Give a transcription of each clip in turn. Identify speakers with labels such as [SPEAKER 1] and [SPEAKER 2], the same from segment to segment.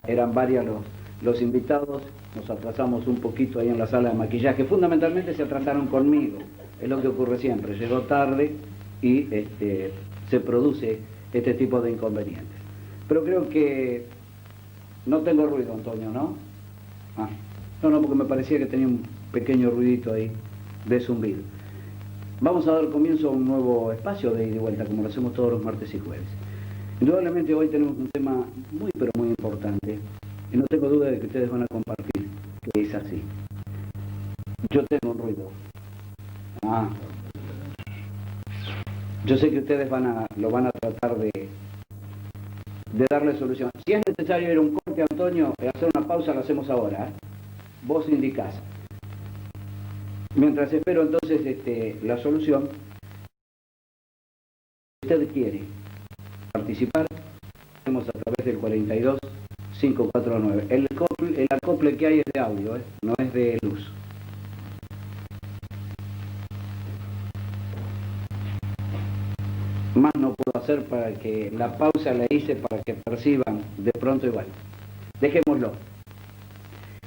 [SPEAKER 1] eran varios los invitados, nos atrasamos un poquito ahí en la sala de maquillaje, fundamentalmente se atrasaron conmigo, es lo que ocurre siempre, llegó tarde y se produce este tipo de inconvenientes. Pero creo que no tengo ruido, Antonio, ¿no? Ah, no, porque me parecía que tenía un pequeño ruidito ahí de zumbido. Vamos a dar comienzo a un nuevo espacio de ida y vuelta, como lo hacemos todos los martes y jueves. Indudablemente hoy tenemos un tema muy, pero muy importante, y no tengo duda de que ustedes van a compartir que es así. Yo tengo un ruido. Yo sé que ustedes lo van a tratar de darle solución. Si es necesario ir a un corte, Antonio, y hacer una pausa, lo hacemos ahora, ¿eh? Vos indicás. Mientras espero entonces la solución, si usted quiere participar, hacemos a través del 42 549. El acople que hay es de audio, no es de luz. Más no puedo hacer para que la pausa la hice para que perciban de pronto igual. Dejémoslo.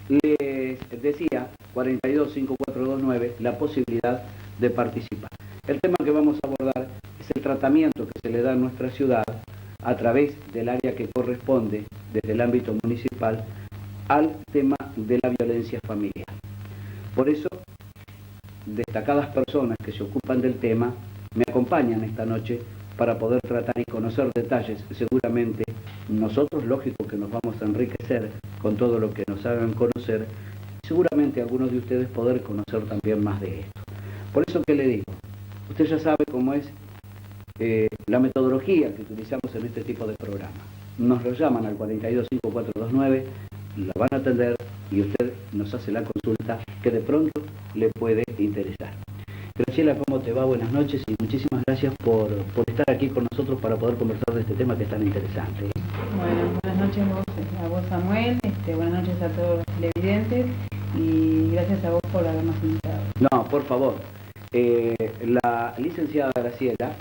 [SPEAKER 1] Les decía, 42 5429, la posibilidad de participar. El tema que vamos a abordar es el tratamiento que se le da a nuestra ciudad a través del área que corresponde desde el ámbito municipal al tema de la violencia familiar. Por eso, destacadas personas que se ocupan del tema me acompañan esta noche para poder tratar y conocer detalles. Seguramente nosotros, lógico que nos vamos a enriquecer con todo lo que nos hagan conocer, seguramente algunos de ustedes poder conocer también más de esto. Por eso que le digo, usted ya sabe cómo es la metodología que utilizamos en este tipo de programa. Nos lo llaman al 42 5429, la van a atender y usted nos hace la consulta que de pronto le puede interesar. Graciela, ¿cómo te va? Buenas noches y muchísimas gracias por estar aquí con nosotros para poder conversar de este tema que es tan interesante.
[SPEAKER 2] Bueno, buenas noches a vos, Samuel, buenas noches a todos los televidentes y gracias a vos por habernos invitado.
[SPEAKER 1] No, por favor. La licenciada Graciela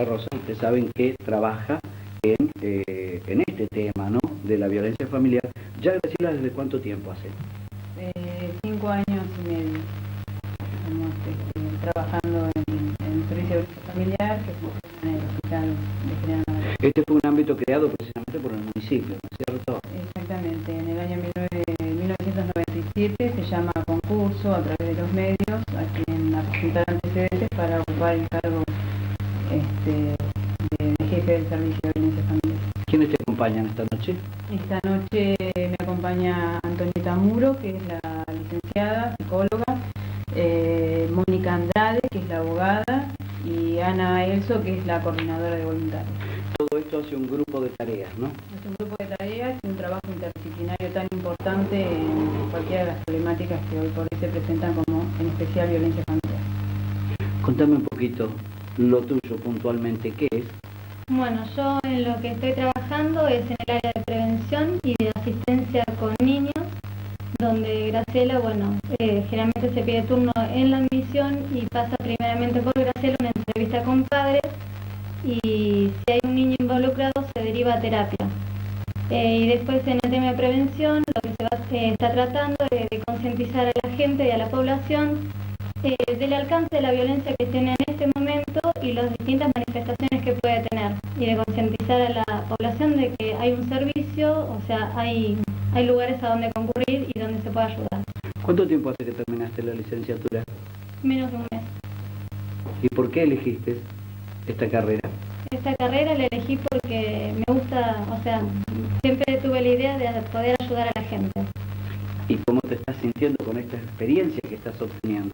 [SPEAKER 1] Rosa, ustedes saben que trabaja en este tema, ¿no?, de la violencia familiar. ¿Ya, Graciela, desde cuánto tiempo hace?
[SPEAKER 2] 5 años y medio. Estamos trabajando en el servicio de violencia familiar que funciona en el hospital de General Navaja.
[SPEAKER 1] Este fue un ámbito creado precisamente por el municipio, ¿no es cierto?
[SPEAKER 2] Exactamente, en el año 1997 se llama concurso a través de los medios a quien a presentar antecedentes para ocupar el cargo de jefe del servicio de violencia familiar.
[SPEAKER 1] ¿Quiénes te acompañan esta noche?
[SPEAKER 2] Esta noche me acompaña Antonieta Muro, que es la licenciada, psicóloga, Mónica Andrade, que es la abogada, y Ana Elso, que es la coordinadora de voluntarios.
[SPEAKER 1] Todo esto hace un grupo de tareas, ¿no?
[SPEAKER 2] Es un grupo de tareas y un trabajo interdisciplinario tan importante en cualquiera de las problemáticas que hoy por hoy se presentan, como en especial violencia familiar.
[SPEAKER 1] Contame un poquito lo tuyo puntualmente, ¿qué es?
[SPEAKER 3] Bueno, yo en lo que estoy trabajando es en el área de prevención y de asistencia con niños, donde Graciela, generalmente se pide turno en la admisión y pasa primeramente por Graciela una entrevista con padres, y si hay un niño involucrado se deriva a terapia. Y después en el tema de prevención lo que se está tratando es de concientizar a la gente y a la población del alcance de la violencia que tiene en este momento y las distintas manifestaciones que puede tener, y de concientizar a la población de que hay un servicio, o sea, hay lugares a donde concurrir y donde se puede ayudar.
[SPEAKER 1] ¿Cuánto tiempo hace que terminaste la licenciatura?
[SPEAKER 3] Menos de un mes.
[SPEAKER 1] ¿Y por qué elegiste esta carrera?
[SPEAKER 3] Esta carrera la elegí porque me gusta, siempre tuve la idea de poder ayudar a la gente.
[SPEAKER 1] ¿Y cómo te estás sintiendo con esta experiencia que estás obteniendo?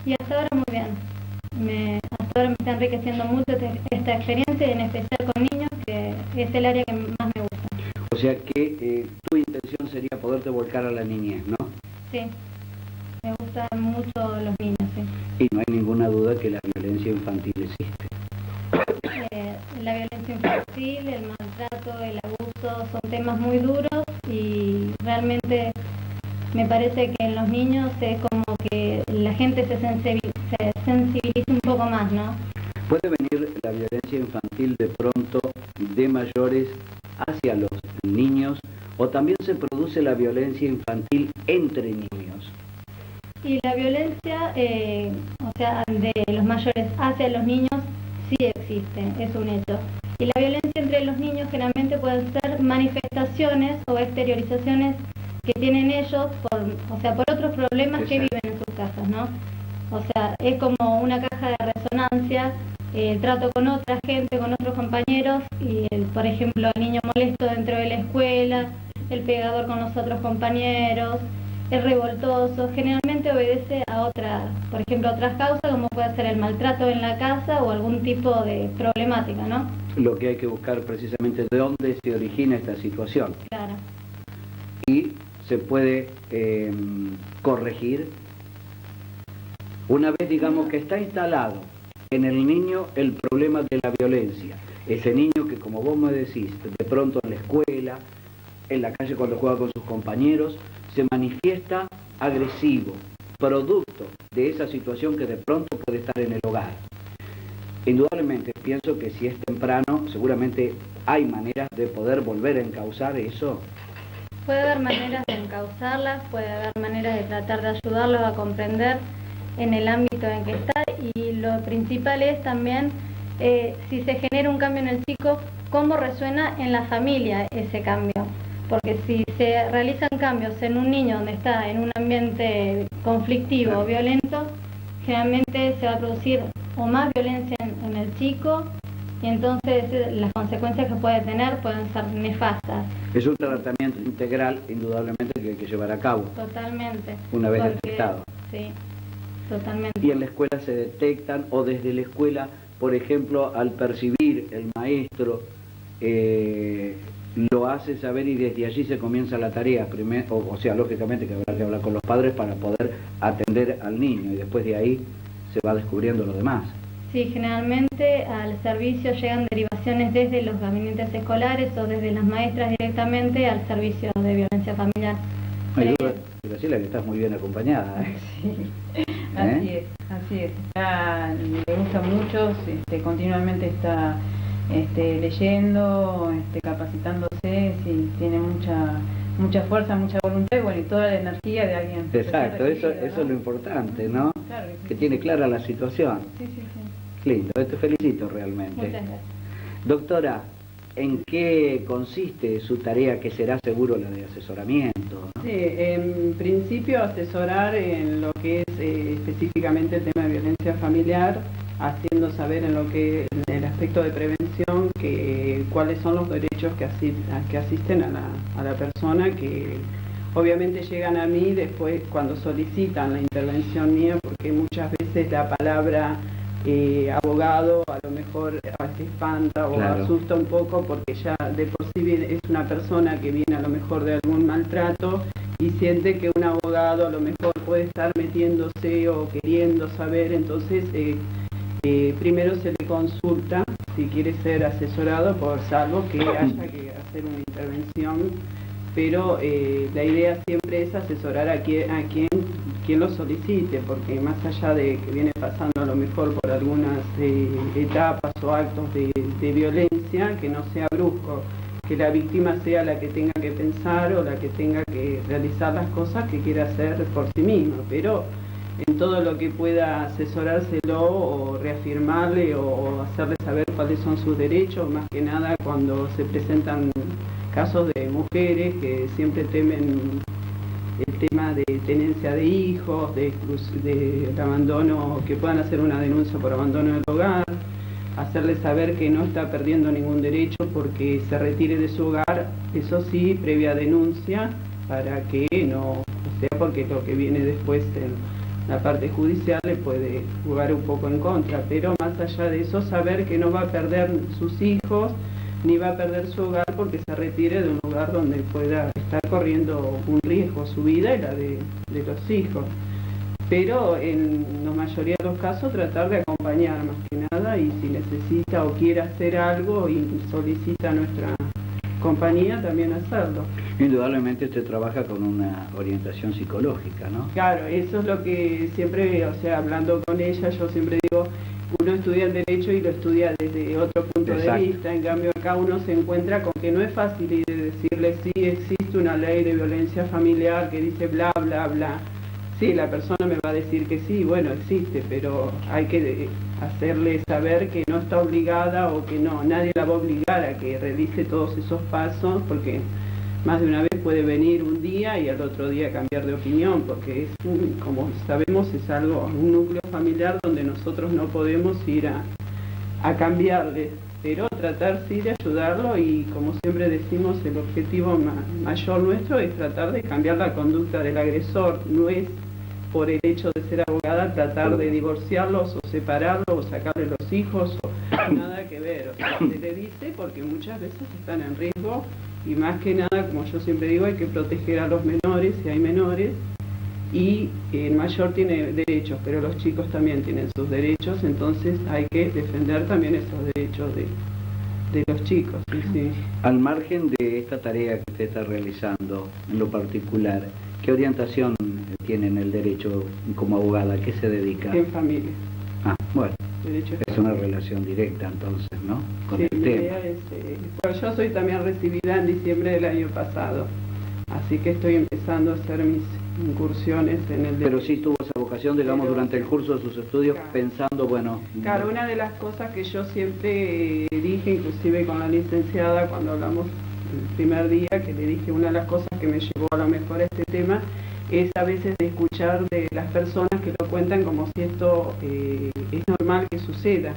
[SPEAKER 3] Y hasta ahora muy bien. Hasta ahora me está enriqueciendo mucho esta experiencia, en especial con niños, que es el área que más me gusta.
[SPEAKER 1] O sea que tu intención sería poderte volcar a la niñez, ¿no?
[SPEAKER 3] Sí, me gustan mucho los niños, sí.
[SPEAKER 1] Y no hay ninguna duda que la violencia infantil existe.
[SPEAKER 3] La violencia infantil, el maltrato, el abuso son temas muy duros, y realmente me parece que en los niños es como que la gente se sensibiliza un poco más, ¿no?
[SPEAKER 1] ¿Puede venir la violencia infantil de pronto de mayores hacia los niños ¿O también se produce la violencia infantil entre niños?
[SPEAKER 3] Y la violencia, o sea, de los mayores hacia los niños sí existe, es un hecho. Y la violencia entre los niños generalmente pueden ser manifestaciones o exteriorizaciones que tienen ellos por otros problemas que viven en sus casas, ¿no? O sea, es como una caja de resonancia, el trato con otra gente, con otros compañeros, y por ejemplo, el niño molesto dentro de la escuela, el pegador con los otros compañeros, el revoltoso, generalmente obedece a por ejemplo, otras causas, como puede ser el maltrato en la casa o algún tipo de problemática, ¿no?
[SPEAKER 1] Lo que hay que buscar precisamente es de dónde se origina esta situación.
[SPEAKER 3] Claro.
[SPEAKER 1] Y se puede corregir una vez, digamos, que está instalado en el niño el problema de la violencia. Ese niño que, como vos me decís, de pronto en la escuela, en la calle cuando juega con sus compañeros, se manifiesta agresivo, producto de esa situación que de pronto puede estar en el hogar. Indudablemente pienso que si es temprano, seguramente hay maneras de poder volver a encauzar eso.
[SPEAKER 3] Puede haber maneras de encauzarlas, puede haber maneras de tratar de ayudarlos a comprender en el ámbito en que está, y lo principal es también si se genera un cambio en el chico, cómo resuena en la familia ese cambio. Porque si se realizan cambios en un niño donde está en un ambiente conflictivo o violento, generalmente se va a producir o más violencia en el chico, y entonces las consecuencias que puede tener pueden ser nefastas.
[SPEAKER 1] Es un tratamiento integral, indudablemente, que hay que llevar a cabo.
[SPEAKER 3] Totalmente.
[SPEAKER 1] Una vez detectado.
[SPEAKER 3] Sí, totalmente.
[SPEAKER 1] Y en la escuela se detectan, o desde la escuela, por ejemplo, al percibir el maestro, lo hace saber, y desde allí se comienza la tarea. Primero, o sea, lógicamente que habrá que hablar con los padres para poder atender al niño, y después de ahí se va descubriendo lo demás.
[SPEAKER 3] Sí, generalmente al servicio llegan derivaciones desde los gabinetes escolares o desde las maestras directamente al servicio de violencia familiar.
[SPEAKER 1] Graciela, que estás muy bien acompañada, ¿eh?
[SPEAKER 2] Sí, así es. Le gusta mucho, continuamente está leyendo, capacitándose, sí, tiene mucha fuerza, mucha voluntad, y toda la energía de alguien.
[SPEAKER 1] Exacto, eso es lo importante, ¿no?
[SPEAKER 2] Claro,
[SPEAKER 1] que tiene clara la situación.
[SPEAKER 2] Sí.
[SPEAKER 1] Lindo, te felicito realmente.
[SPEAKER 3] Muchas gracias.
[SPEAKER 1] Doctora, ¿en qué consiste su tarea, que será seguro la de asesoramiento, ¿no?
[SPEAKER 4] Sí, en principio asesorar en lo que es específicamente el tema de violencia familiar, haciendo saber en lo que en el aspecto de prevención cuáles son los derechos que asisten a la persona, que obviamente llegan a mí después cuando solicitan la intervención mía, porque muchas veces la palabra abogado a lo mejor espanta o
[SPEAKER 1] claro,
[SPEAKER 4] asusta un poco, porque ya de por sí es una persona que viene a lo mejor de algún maltrato y siente que un abogado a lo mejor puede estar metiéndose o queriendo saber. Entonces primero se le consulta si quiere ser asesorado, salvo que haya que hacer una intervención, pero la idea siempre es asesorar a quien lo solicite, porque más allá de que viene pasando a lo mejor por algunas etapas o actos de violencia, que no sea brusco, que la víctima sea la que tenga que pensar o la que tenga que realizar las cosas que quiera hacer por sí misma, pero en todo lo que pueda asesorárselo o reafirmarle o hacerle saber cuáles son sus derechos, más que nada cuando se presentan casos de mujeres que siempre temen el tema de tenencia de hijos, de abandono, que puedan hacer una denuncia por abandono del hogar, hacerle saber que no está perdiendo ningún derecho porque se retire de su hogar, eso sí, previa denuncia, para que no, porque lo que viene después en la parte judicial le puede jugar un poco en contra, pero más allá de eso, saber que no va a perder sus hijos, ni va a perder su hogar porque se retire de un lugar donde pueda estar corriendo un riesgo su vida y la de los hijos. Pero en la mayoría de los casos tratar de acompañar más que nada, y si necesita o quiere hacer algo y solicita nuestra compañía, también hacerlo.
[SPEAKER 1] Indudablemente usted trabaja con una orientación psicológica, ¿no?
[SPEAKER 4] Claro, eso es lo que siempre, hablando con ella, yo siempre digo uno estudia el derecho y lo estudia desde otro punto
[SPEAKER 1] Exacto.
[SPEAKER 4] de vista, en cambio acá uno se encuentra con que no es fácil ir de decirle sí existe una ley de violencia familiar que dice bla bla bla. Sí, la persona me va a decir que sí, bueno, existe, pero hay que hacerle saber que no está obligada o que no, nadie la va a obligar a que realice todos esos pasos, porque más de una vez puede venir un día y al otro día cambiar de opinión, porque es como sabemos, es algo, un núcleo familiar donde nosotros no podemos ir a cambiarle, pero tratar sí de ayudarlo y como siempre decimos, el objetivo mayor nuestro es tratar de cambiar la conducta del agresor, no es por el hecho de ser abogada tratar de divorciarlos o separarlos o sacarle los hijos o nada que ver, o sea, se le dice porque muchas veces están en riesgo y más que nada, como yo siempre digo, hay que proteger a los menores si hay menores y el mayor tiene derechos, pero los chicos también tienen sus derechos, entonces hay que defender también esos derechos de los chicos. Sí.
[SPEAKER 1] Al margen de esta tarea que usted está realizando en lo particular, ¿qué orientación tiene en el derecho como abogada? ¿A qué se dedica?
[SPEAKER 4] En familia.
[SPEAKER 1] Ah, bueno,
[SPEAKER 4] Derecho
[SPEAKER 1] es una relación directa entonces, ¿no? Con
[SPEAKER 4] sí,
[SPEAKER 1] el
[SPEAKER 4] mi
[SPEAKER 1] tema.
[SPEAKER 4] idea es, bueno, yo soy también recibida en diciembre del año pasado, así que estoy empezando a hacer mis incursiones en el
[SPEAKER 1] Pero
[SPEAKER 4] derecho.
[SPEAKER 1] sí tuvo esa vocación, digamos,
[SPEAKER 4] Pero-
[SPEAKER 1] durante el curso de sus estudios,
[SPEAKER 4] Claro.
[SPEAKER 1] pensando, bueno...
[SPEAKER 4] Claro, una de las cosas que yo siempre dije, inclusive con la licenciada, cuando hablamos el primer día, que le dije una de las cosas que me llevó a lo mejor a este tema, es a veces de escuchar de las personas que lo cuentan como si esto es normal que suceda.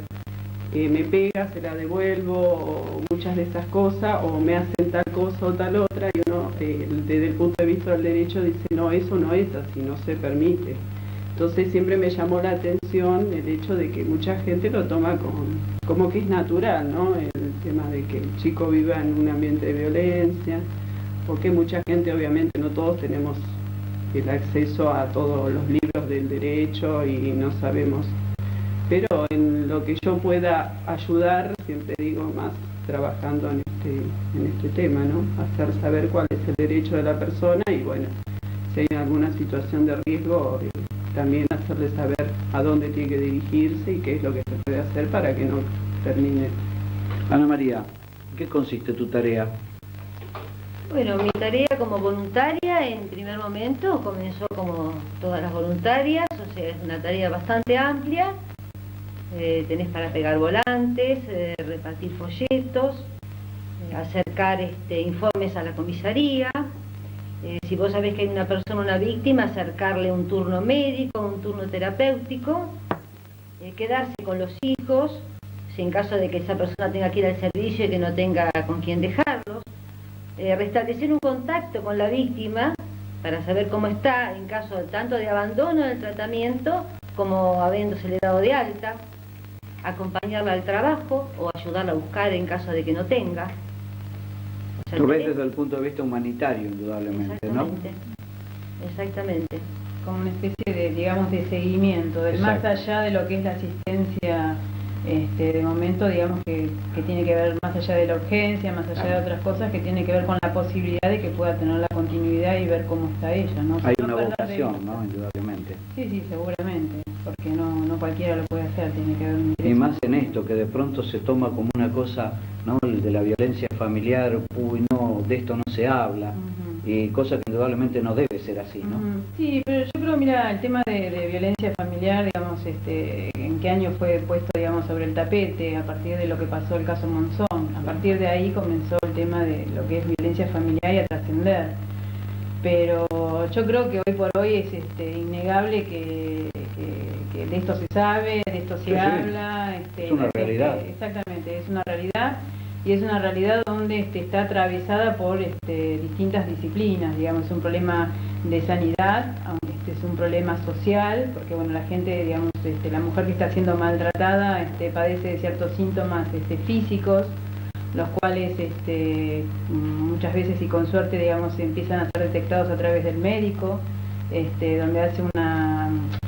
[SPEAKER 4] Me pega, se la devuelvo, o muchas de esas cosas, o me hacen tal cosa o tal otra, y uno desde el punto de vista del derecho dice, no, eso no es así, no se permite. Entonces siempre me llamó la atención el hecho de que mucha gente lo toma como que es natural, ¿no? El tema de que el chico viva en un ambiente de violencia, porque mucha gente, obviamente, no todos tenemos el acceso a todos los libros del derecho y no sabemos. Pero en lo que yo pueda ayudar, siempre digo más trabajando en este tema, ¿no? Hacer saber cuál es el derecho de la persona y bueno, si hay alguna situación de riesgo, también hacerle saber a dónde tiene que dirigirse y qué es lo que se puede hacer para que no termine.
[SPEAKER 1] Ana María, ¿en qué consiste tu tarea?
[SPEAKER 5] Bueno, mi tarea como voluntaria en primer momento comenzó como todas las voluntarias, o sea, es una tarea bastante amplia. Tenés para pegar volantes, repartir folletos, acercar informes a la comisaría. Si vos sabés que hay una persona, una víctima, acercarle un turno médico, un turno terapéutico, quedarse con los hijos, si en caso de que esa persona tenga que ir al servicio y que no tenga con quién dejarlos, restablecer un contacto con la víctima para saber cómo está en caso tanto de abandono del tratamiento como habiéndosele dado de alta, acompañarla al trabajo o ayudarla a buscar en caso de que no tenga. O sea,
[SPEAKER 1] Tú ves desde el punto de vista humanitario, indudablemente, ¿no?
[SPEAKER 5] Exactamente.
[SPEAKER 2] Como una especie de, digamos, de seguimiento, del más
[SPEAKER 1] Exacto.
[SPEAKER 2] allá de lo que es la asistencia de momento, digamos, que tiene que ver más allá de la urgencia, más allá de otras cosas, que tiene que ver con la posibilidad de que pueda tener la continuidad y ver cómo está ella, ¿no?
[SPEAKER 1] Hay
[SPEAKER 2] No
[SPEAKER 1] una
[SPEAKER 2] perder de
[SPEAKER 1] vocación,
[SPEAKER 2] vista.
[SPEAKER 1] ¿no? Indudablemente.
[SPEAKER 2] Sí, sí, seguramente, porque no cualquiera lo puede hacer, tiene que haber un
[SPEAKER 1] Y
[SPEAKER 2] interés.
[SPEAKER 1] más en esto, que de pronto se toma como una cosa, ¿no? El de la violencia familiar, uy, no, de esto no se habla,
[SPEAKER 2] Ujú.
[SPEAKER 1] y cosa que indudablemente no debe ser así, ¿no?
[SPEAKER 2] Ujú. Sí, pero yo creo, mira, el tema de violencia familiar, digamos, en qué año fue puesto, digamos, sobre el tapete, a partir de lo que pasó el caso Monzón. A partir de ahí comenzó el tema de lo que es violencia familiar y a trascender. Pero yo creo que hoy por hoy es innegable que de esto se sabe, de esto se
[SPEAKER 1] Sí, sí.
[SPEAKER 2] habla.
[SPEAKER 1] Es una
[SPEAKER 2] la gente-
[SPEAKER 1] realidad.
[SPEAKER 2] Exactamente, es una realidad. Y es una realidad donde está atravesada por distintas disciplinas, digamos, es un problema de sanidad, aunque es un problema social, porque bueno, la gente, digamos, la mujer que está siendo maltratada padece de ciertos síntomas físicos, los cuales muchas veces y con suerte, digamos, empiezan a ser detectados a través del médico, donde hace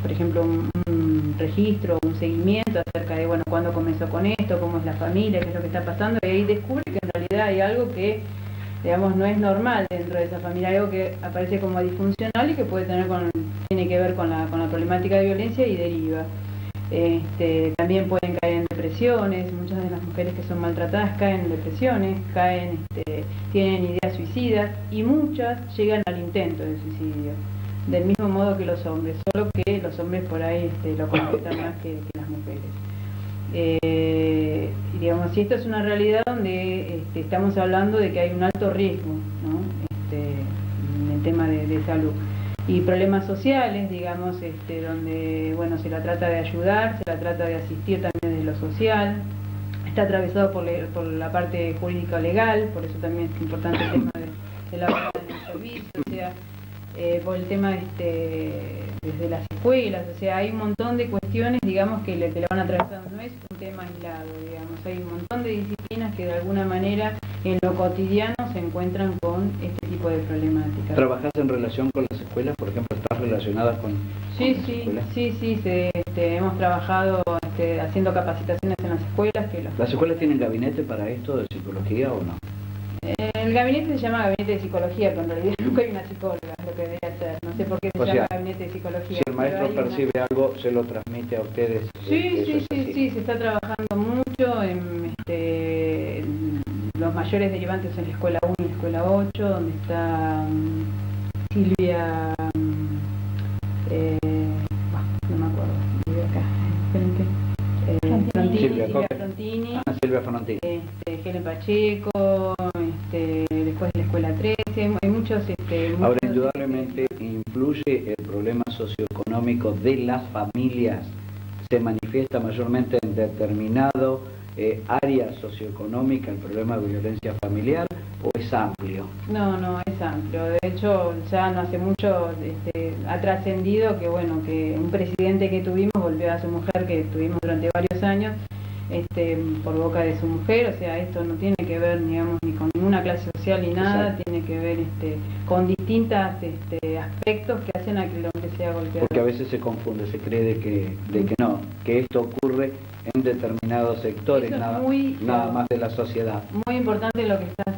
[SPEAKER 2] por ejemplo, un registro, un seguimiento acerca de, bueno, cuándo comenzó con esto, cómo es la familia, qué es lo que está pasando, y ahí descubre que en realidad hay algo que, digamos, no es normal dentro de esa familia, algo que aparece como disfuncional y que tiene que ver con la problemática de violencia y deriva. También pueden caer en depresiones, muchas de las mujeres que son maltratadas caen en depresiones, tienen ideas suicidas y muchas llegan al intento de suicidio, del mismo modo que los hombres, solo que los hombres por ahí lo cometen más que las mujeres. Digamos, y esto es una realidad donde estamos hablando de que hay un alto riesgo, ¿no? En el tema de salud. Y problemas sociales, digamos, donde, bueno, se la trata de ayudar, se la trata de asistir también desde lo social, está atravesado por la parte jurídica legal, por eso también es importante el tema de la búsqueda en el servicio, o sea, por el tema desde las escuelas, o sea, hay un montón de cuestiones, digamos, que la van atravesando, no es un tema aislado, digamos, hay un montón de disciplinas que de alguna manera en lo cotidiano se encuentran con este tipo de problemáticas.
[SPEAKER 1] ¿Trabajás en relación con las escuelas? Por ejemplo, ¿estás relacionada con las escuelas?
[SPEAKER 2] Sí, hemos trabajado haciendo capacitaciones en las escuelas.
[SPEAKER 1] ¿Las escuelas tienen gabinete para esto de psicología o no?
[SPEAKER 2] El gabinete se llama gabinete de psicología, pero en realidad nunca hay una psicóloga, lo que debería ser. No sé por qué se llama gabinete de psicología.
[SPEAKER 1] Si el maestro percibe algo, se lo transmite a ustedes.
[SPEAKER 2] Sí, se está trabajando mucho en los mayores derivantes en la escuela 1 y la escuela 8, donde está Silvia, no me acuerdo, vive acá, Frontini,
[SPEAKER 1] Silvia Frontini,
[SPEAKER 2] Helen Pacheco, después de la escuela 13, hay muchos...
[SPEAKER 1] Ahora, indudablemente influye el problema socioeconómico de las familias, se manifiesta mayormente en determinado área socioeconómica el problema de violencia familiar, ¿o es amplio?
[SPEAKER 2] No, es amplio. De hecho, ya no hace mucho ha trascendido que, bueno, que un presidente que tuvimos volvió a su mujer, que tuvimos durante varios años, por boca de su mujer. O sea, esto no tiene que ver, digamos, ni con ninguna clase social ni nada. Exacto. Tiene que ver con distintos aspectos que hacen a que el hombre sea golpeado.
[SPEAKER 1] Porque a veces se confunde, se cree de que no, que esto ocurre en determinados sectores, nada más de la sociedad.
[SPEAKER 2] Muy importante lo que estás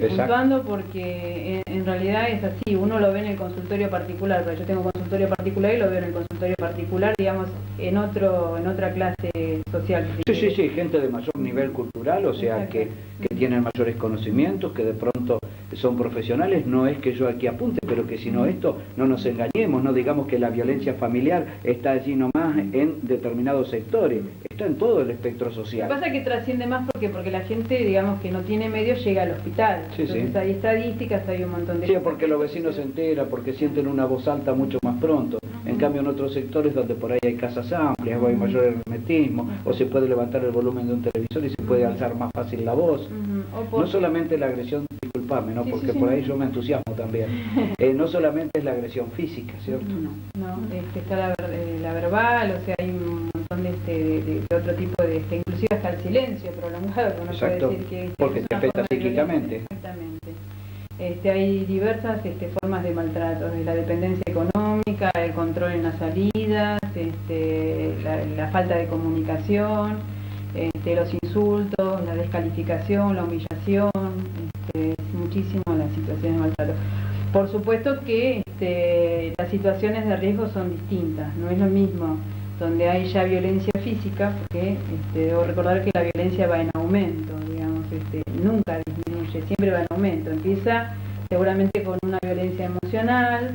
[SPEAKER 2] puntuando, porque en realidad es así, uno lo ve en el consultorio particular, pero yo tengo consultorio particular y lo veo en el consultorio particular, digamos, en otra clase social.
[SPEAKER 1] Sí, gente de mayor nivel cultural, o sea, que tienen mayores conocimientos, que de pronto son profesionales. No es que yo aquí apunte, pero que si no esto, no nos engañemos, no digamos que la violencia familiar está allí nomás en determinados sectores, está en todo el espectro social.
[SPEAKER 2] Lo que pasa es que trasciende más porque la gente, digamos, que no tiene medios llega al hospital. Entonces hay estadísticas, hay un montón de...
[SPEAKER 1] Sí, porque los vecinos se enteran, porque sienten una voz alta mucho más pronto. En cambio, en otros sectores donde por ahí hay casas amplias o hay mayor hermetismo, o se puede levantar el volumen de un televisor y se puede alzar más fácil la voz. No solamente la agresión, disculpame, ¿no? Porque por ahí yo me entusiasmo también. No solamente es la agresión física, ¿cierto?
[SPEAKER 2] No, está la verbal, o sea, hay un montón de otro tipo inclusive hasta el silencio prolongado, que uno puede decir que...
[SPEAKER 1] porque te afecta psíquicamente.
[SPEAKER 2] Exactamente. Hay diversas formas de maltrato, de la dependencia económica, el control en las salidas, la falta de comunicación, los insultos, la descalificación, la humillación, muchísimo las situaciones de maltrato. Por supuesto que las situaciones de riesgo son distintas, no es lo mismo donde hay ya violencia física, porque debo recordar que la violencia va en aumento, digamos, nunca disminuye, siempre va en aumento. Empieza seguramente con una violencia emocional,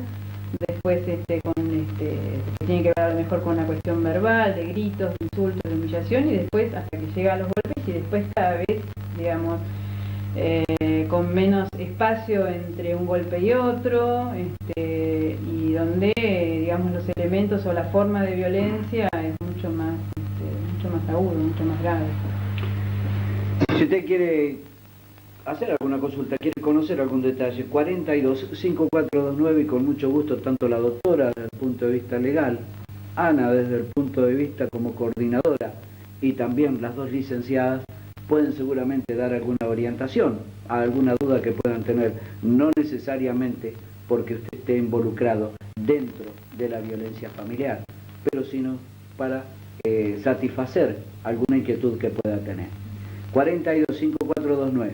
[SPEAKER 2] después tiene que ver a lo mejor con una cuestión verbal, de gritos, de insultos, de humillación, y después hasta que llega a los golpes, y después cada vez, digamos, con menos espacio entre un golpe y otro, y donde, digamos, los elementos o la forma de violencia es mucho más agudo, mucho más grave.
[SPEAKER 1] Si usted quiere hacer alguna consulta, quiere conocer algún detalle, 42-5429, y con mucho gusto, tanto la doctora desde el punto de vista legal, Ana desde el punto de vista como coordinadora, y también las dos licenciadas, pueden seguramente dar alguna orientación a alguna duda que puedan tener, no necesariamente porque usted esté involucrado dentro de la violencia familiar, pero sino para satisfacer alguna inquietud que pueda tener. 42-5429.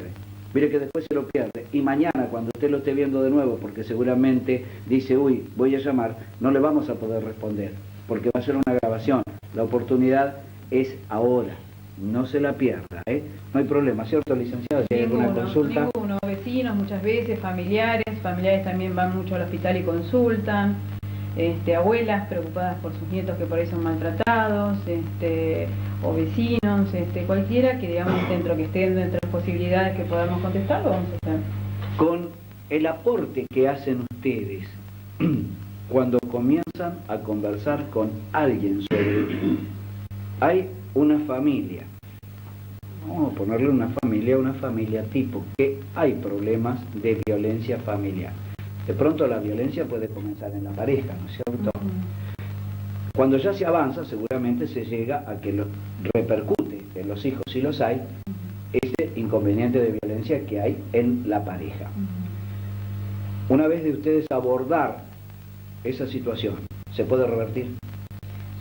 [SPEAKER 1] Mire que después se lo pierde, y mañana cuando usted lo esté viendo de nuevo, porque seguramente dice, uy, voy a llamar, no le vamos a poder responder. porque va a ser una grabación. La oportunidad es ahora, no se la pierda, ¿eh? No hay problema, ¿cierto, licenciado? Si hay alguna consulta.
[SPEAKER 2] Ninguno, vecinos muchas veces, familiares también van mucho al hospital y consultan, abuelas preocupadas por sus nietos que por ahí son maltratados, o vecinos, cualquiera que digamos dentro que estén dentro de las posibilidades que podamos contestar, lo vamos a hacer.
[SPEAKER 1] Con el aporte que hacen ustedes cuando comienzan a conversar con alguien sobre hay una familia, vamos a ponerle una familia tipo, que hay problemas de violencia familiar. De pronto la violencia puede comenzar en la pareja, ¿no es cierto? Cuando ya se avanza, seguramente se llega a que lo repercute en los hijos, si los hay, ese inconveniente de violencia que hay en la pareja. Una vez de ustedes abordar esa situación, ¿se puede revertir?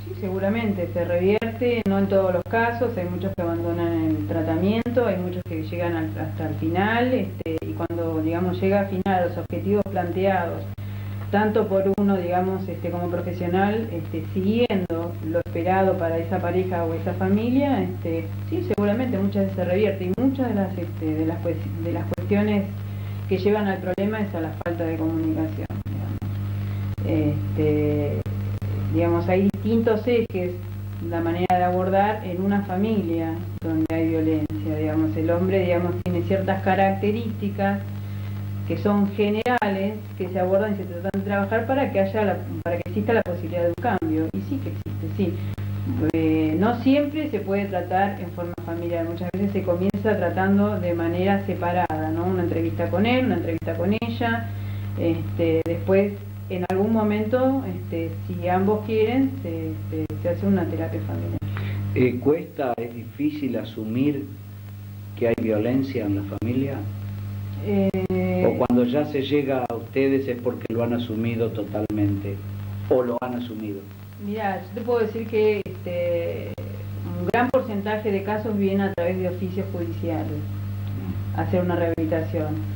[SPEAKER 2] Sí, seguramente se revierte, no en todos los casos, hay muchos que abandonan el tratamiento, hay muchos que llegan hasta el final, y cuando, digamos, llega al final los objetivos planteados, tanto por uno, digamos, como profesional, siguiendo lo esperado para esa pareja o esa familia, sí, seguramente muchas veces se revierte, y muchas de las cuestiones que llevan al problema es a la falta de comunicación, digamos, hay distintos ejes, la manera de abordar en una familia donde hay violencia, digamos, el hombre, digamos, tiene ciertas características que son generales, que se abordan y se tratan de trabajar para que exista la posibilidad de un cambio, y sí que existe, sí. No siempre se puede tratar en forma familiar, muchas veces se comienza tratando de manera separada, ¿no? Una entrevista con él, una entrevista con ella, después en algún momento, si ambos quieren, se hace una terapia familiar.
[SPEAKER 1] Es difícil asumir que hay violencia en la familia? ¿O cuando ya se llega a ustedes es porque lo han asumido totalmente? ¿O lo han asumido?
[SPEAKER 2] Mira, yo te puedo decir que un gran porcentaje de casos viene a través de oficios judiciales a hacer una rehabilitación.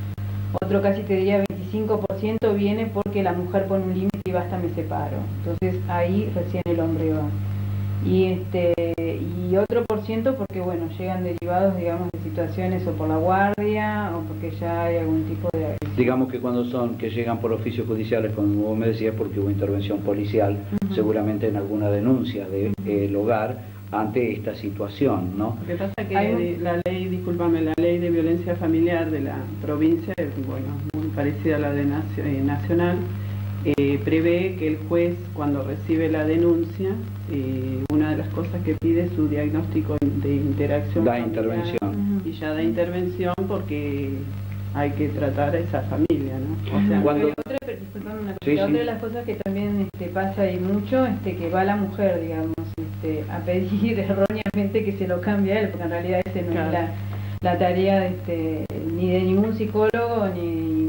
[SPEAKER 2] Otro casi te diría 25% viene porque la mujer pone un límite y basta, me separo. Entonces ahí recién el hombre va. Y otro por ciento porque, bueno, llegan derivados, digamos, de situaciones o por la guardia o porque ya hay algún tipo de agresión.
[SPEAKER 1] Digamos que cuando que llegan por oficios judiciales, como vos me decías, porque hubo intervención policial, seguramente en alguna denuncia del hogar ante esta situación, ¿no?
[SPEAKER 4] Lo que pasa es que la ley de violencia familiar de la provincia, bueno, muy parecida a la de nacional, prevé que el juez, cuando recibe la denuncia, una de las cosas que pide es su diagnóstico de interacción
[SPEAKER 1] da
[SPEAKER 4] familiar,
[SPEAKER 1] intervención.
[SPEAKER 4] y ya da intervención porque hay que tratar a esa familia, ¿no? O sea,
[SPEAKER 2] otra de las cosas que también pasa y mucho, que va la mujer, digamos, a pedir erróneamente que se lo cambie a él, porque en realidad ese no es la tarea ni de ningún psicólogo, ni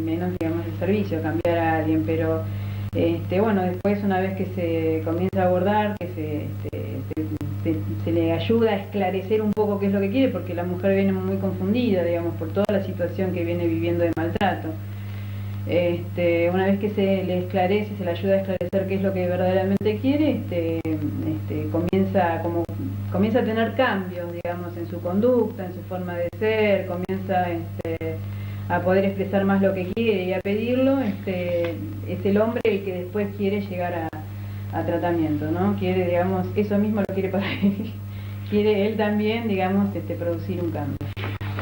[SPEAKER 2] menos, digamos, de servicio, cambiar a alguien, pero bueno, después una vez que se comienza a abordar, que se le ayuda a esclarecer un poco qué es lo que quiere, porque la mujer viene muy confundida, digamos, por toda la situación que viene viviendo de maltrato. Una vez que se le esclarece, se le ayuda a esclarecer qué es lo que verdaderamente quiere, comienza a tener cambios, digamos, en su conducta, en su forma de ser, comienza a poder expresar más lo que quiere y a pedirlo. Es el hombre el que después quiere llegar a tratamiento, ¿no? Quiere, digamos, eso mismo lo quiere para él. Quiere él también, digamos, producir un cambio.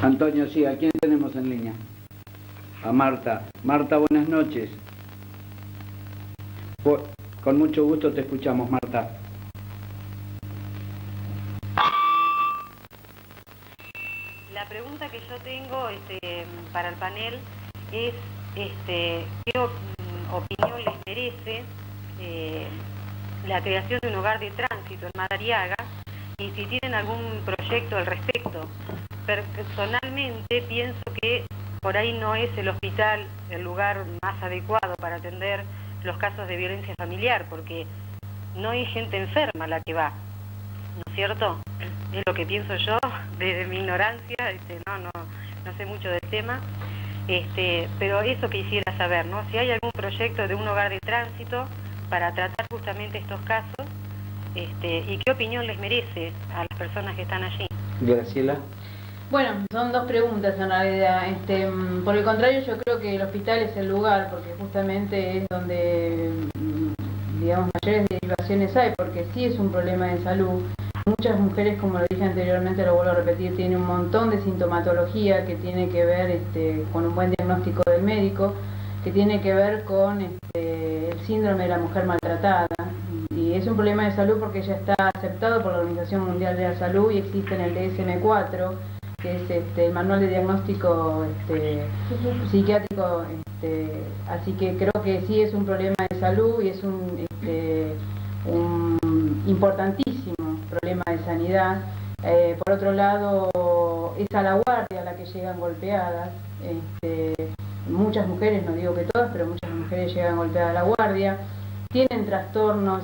[SPEAKER 1] Antonio, sí, ¿a quién tenemos en línea? A Marta. Marta, buenas noches. Con mucho gusto te escuchamos, Marta.
[SPEAKER 6] La pregunta que yo tengo para el panel es qué opinión les merece la creación de un hogar de tránsito en Madariaga y si tienen algún proyecto al respecto. Personalmente pienso que por ahí no es el hospital el lugar más adecuado para atender los casos de violencia familiar, porque no hay gente enferma la que va, ¿no es cierto? Es lo que pienso yo, desde mi ignorancia, no sé mucho del tema, pero eso quisiera saber, ¿no? Si hay algún proyecto de un hogar de tránsito para tratar justamente estos casos y qué opinión les merece a las personas que están allí.
[SPEAKER 1] Graciela.
[SPEAKER 2] Bueno, son dos preguntas en realidad. Por el contrario, yo creo que el hospital es el lugar, porque justamente es donde, digamos, mayores derivaciones hay, porque sí es un problema de salud. Muchas mujeres, como lo dije anteriormente, lo vuelvo a repetir, tienen un montón de sintomatología que tiene que ver con un buen diagnóstico del médico, que tiene que ver con el síndrome de la mujer maltratada. Y es un problema de salud porque ya está aceptado por la Organización Mundial de la Salud y existe en el DSM-4, que es el manual de diagnóstico psiquiátrico, así que creo que sí es un problema de salud y es un importantísimo problema de sanidad. Por otro lado, es a la guardia a la que llegan golpeadas. Muchas mujeres, no digo que todas, pero muchas mujeres llegan golpeadas a la guardia. Tienen trastornos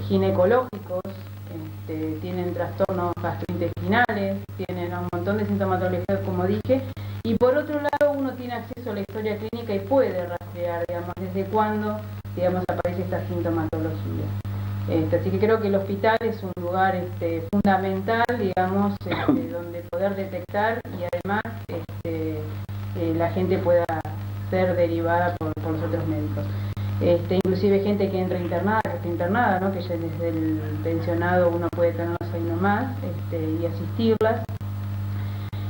[SPEAKER 2] ginecológicos, tienen trastornos gastrointestinales, tienen un montón de sintomatología, como dije, y por otro lado uno tiene acceso a la historia clínica y puede rastrear, digamos, desde cuándo, digamos, aparece esta sintomatología. Así que creo que el hospital es un lugar fundamental, digamos, donde poder detectar y además la gente pueda ser derivada por los otros médicos. Inclusive gente que entra internada, que está internada, ¿no? Que ya desde el pensionado uno puede tenerlos ahí nomás y asistirlas.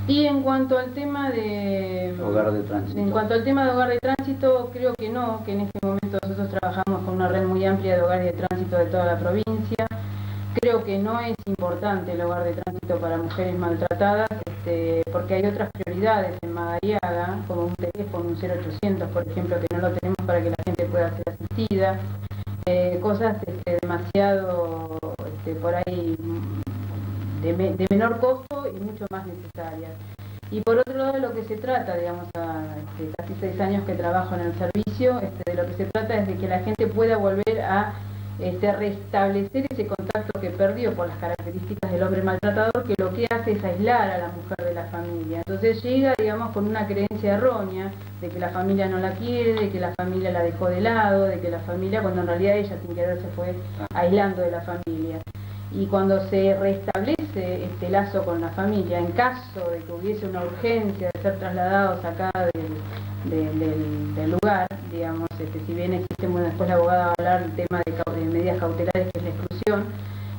[SPEAKER 2] Y en cuanto al tema de
[SPEAKER 1] hogar de tránsito.
[SPEAKER 2] En cuanto al tema de hogar de tránsito, creo que no, que en este momento nosotros trabajamos con una red muy amplia de hogares de tránsito de toda la provincia. Creo que no es importante el hogar de tránsito para mujeres maltratadas, porque hay otras prioridades en Madariaga, como un teléfono, un 0800, por ejemplo, que no lo tenemos para que la gente pueda ser asistida. Cosas demasiado, por ahí, de menor costo y mucho más necesarias. Y por otro lado, lo que se trata, digamos, casi 6 años que trabajo en el servicio, de lo que se trata es de que la gente pueda volver a restablecer ese contacto que perdió por las características del hombre maltratador, que lo que hace es aislar a la mujer de la familia. Entonces llega, digamos, con una creencia errónea de que la familia no la quiere, de que la familia la dejó de lado, de que la familia, cuando en realidad ella sin querer se fue aislando de la familia. Y cuando se restablece este lazo con la familia, en caso de que hubiese una urgencia de ser trasladados acá del lugar, digamos, si bien existe, bueno, después la abogada va a hablar del tema de medidas cautelares, que es la exclusión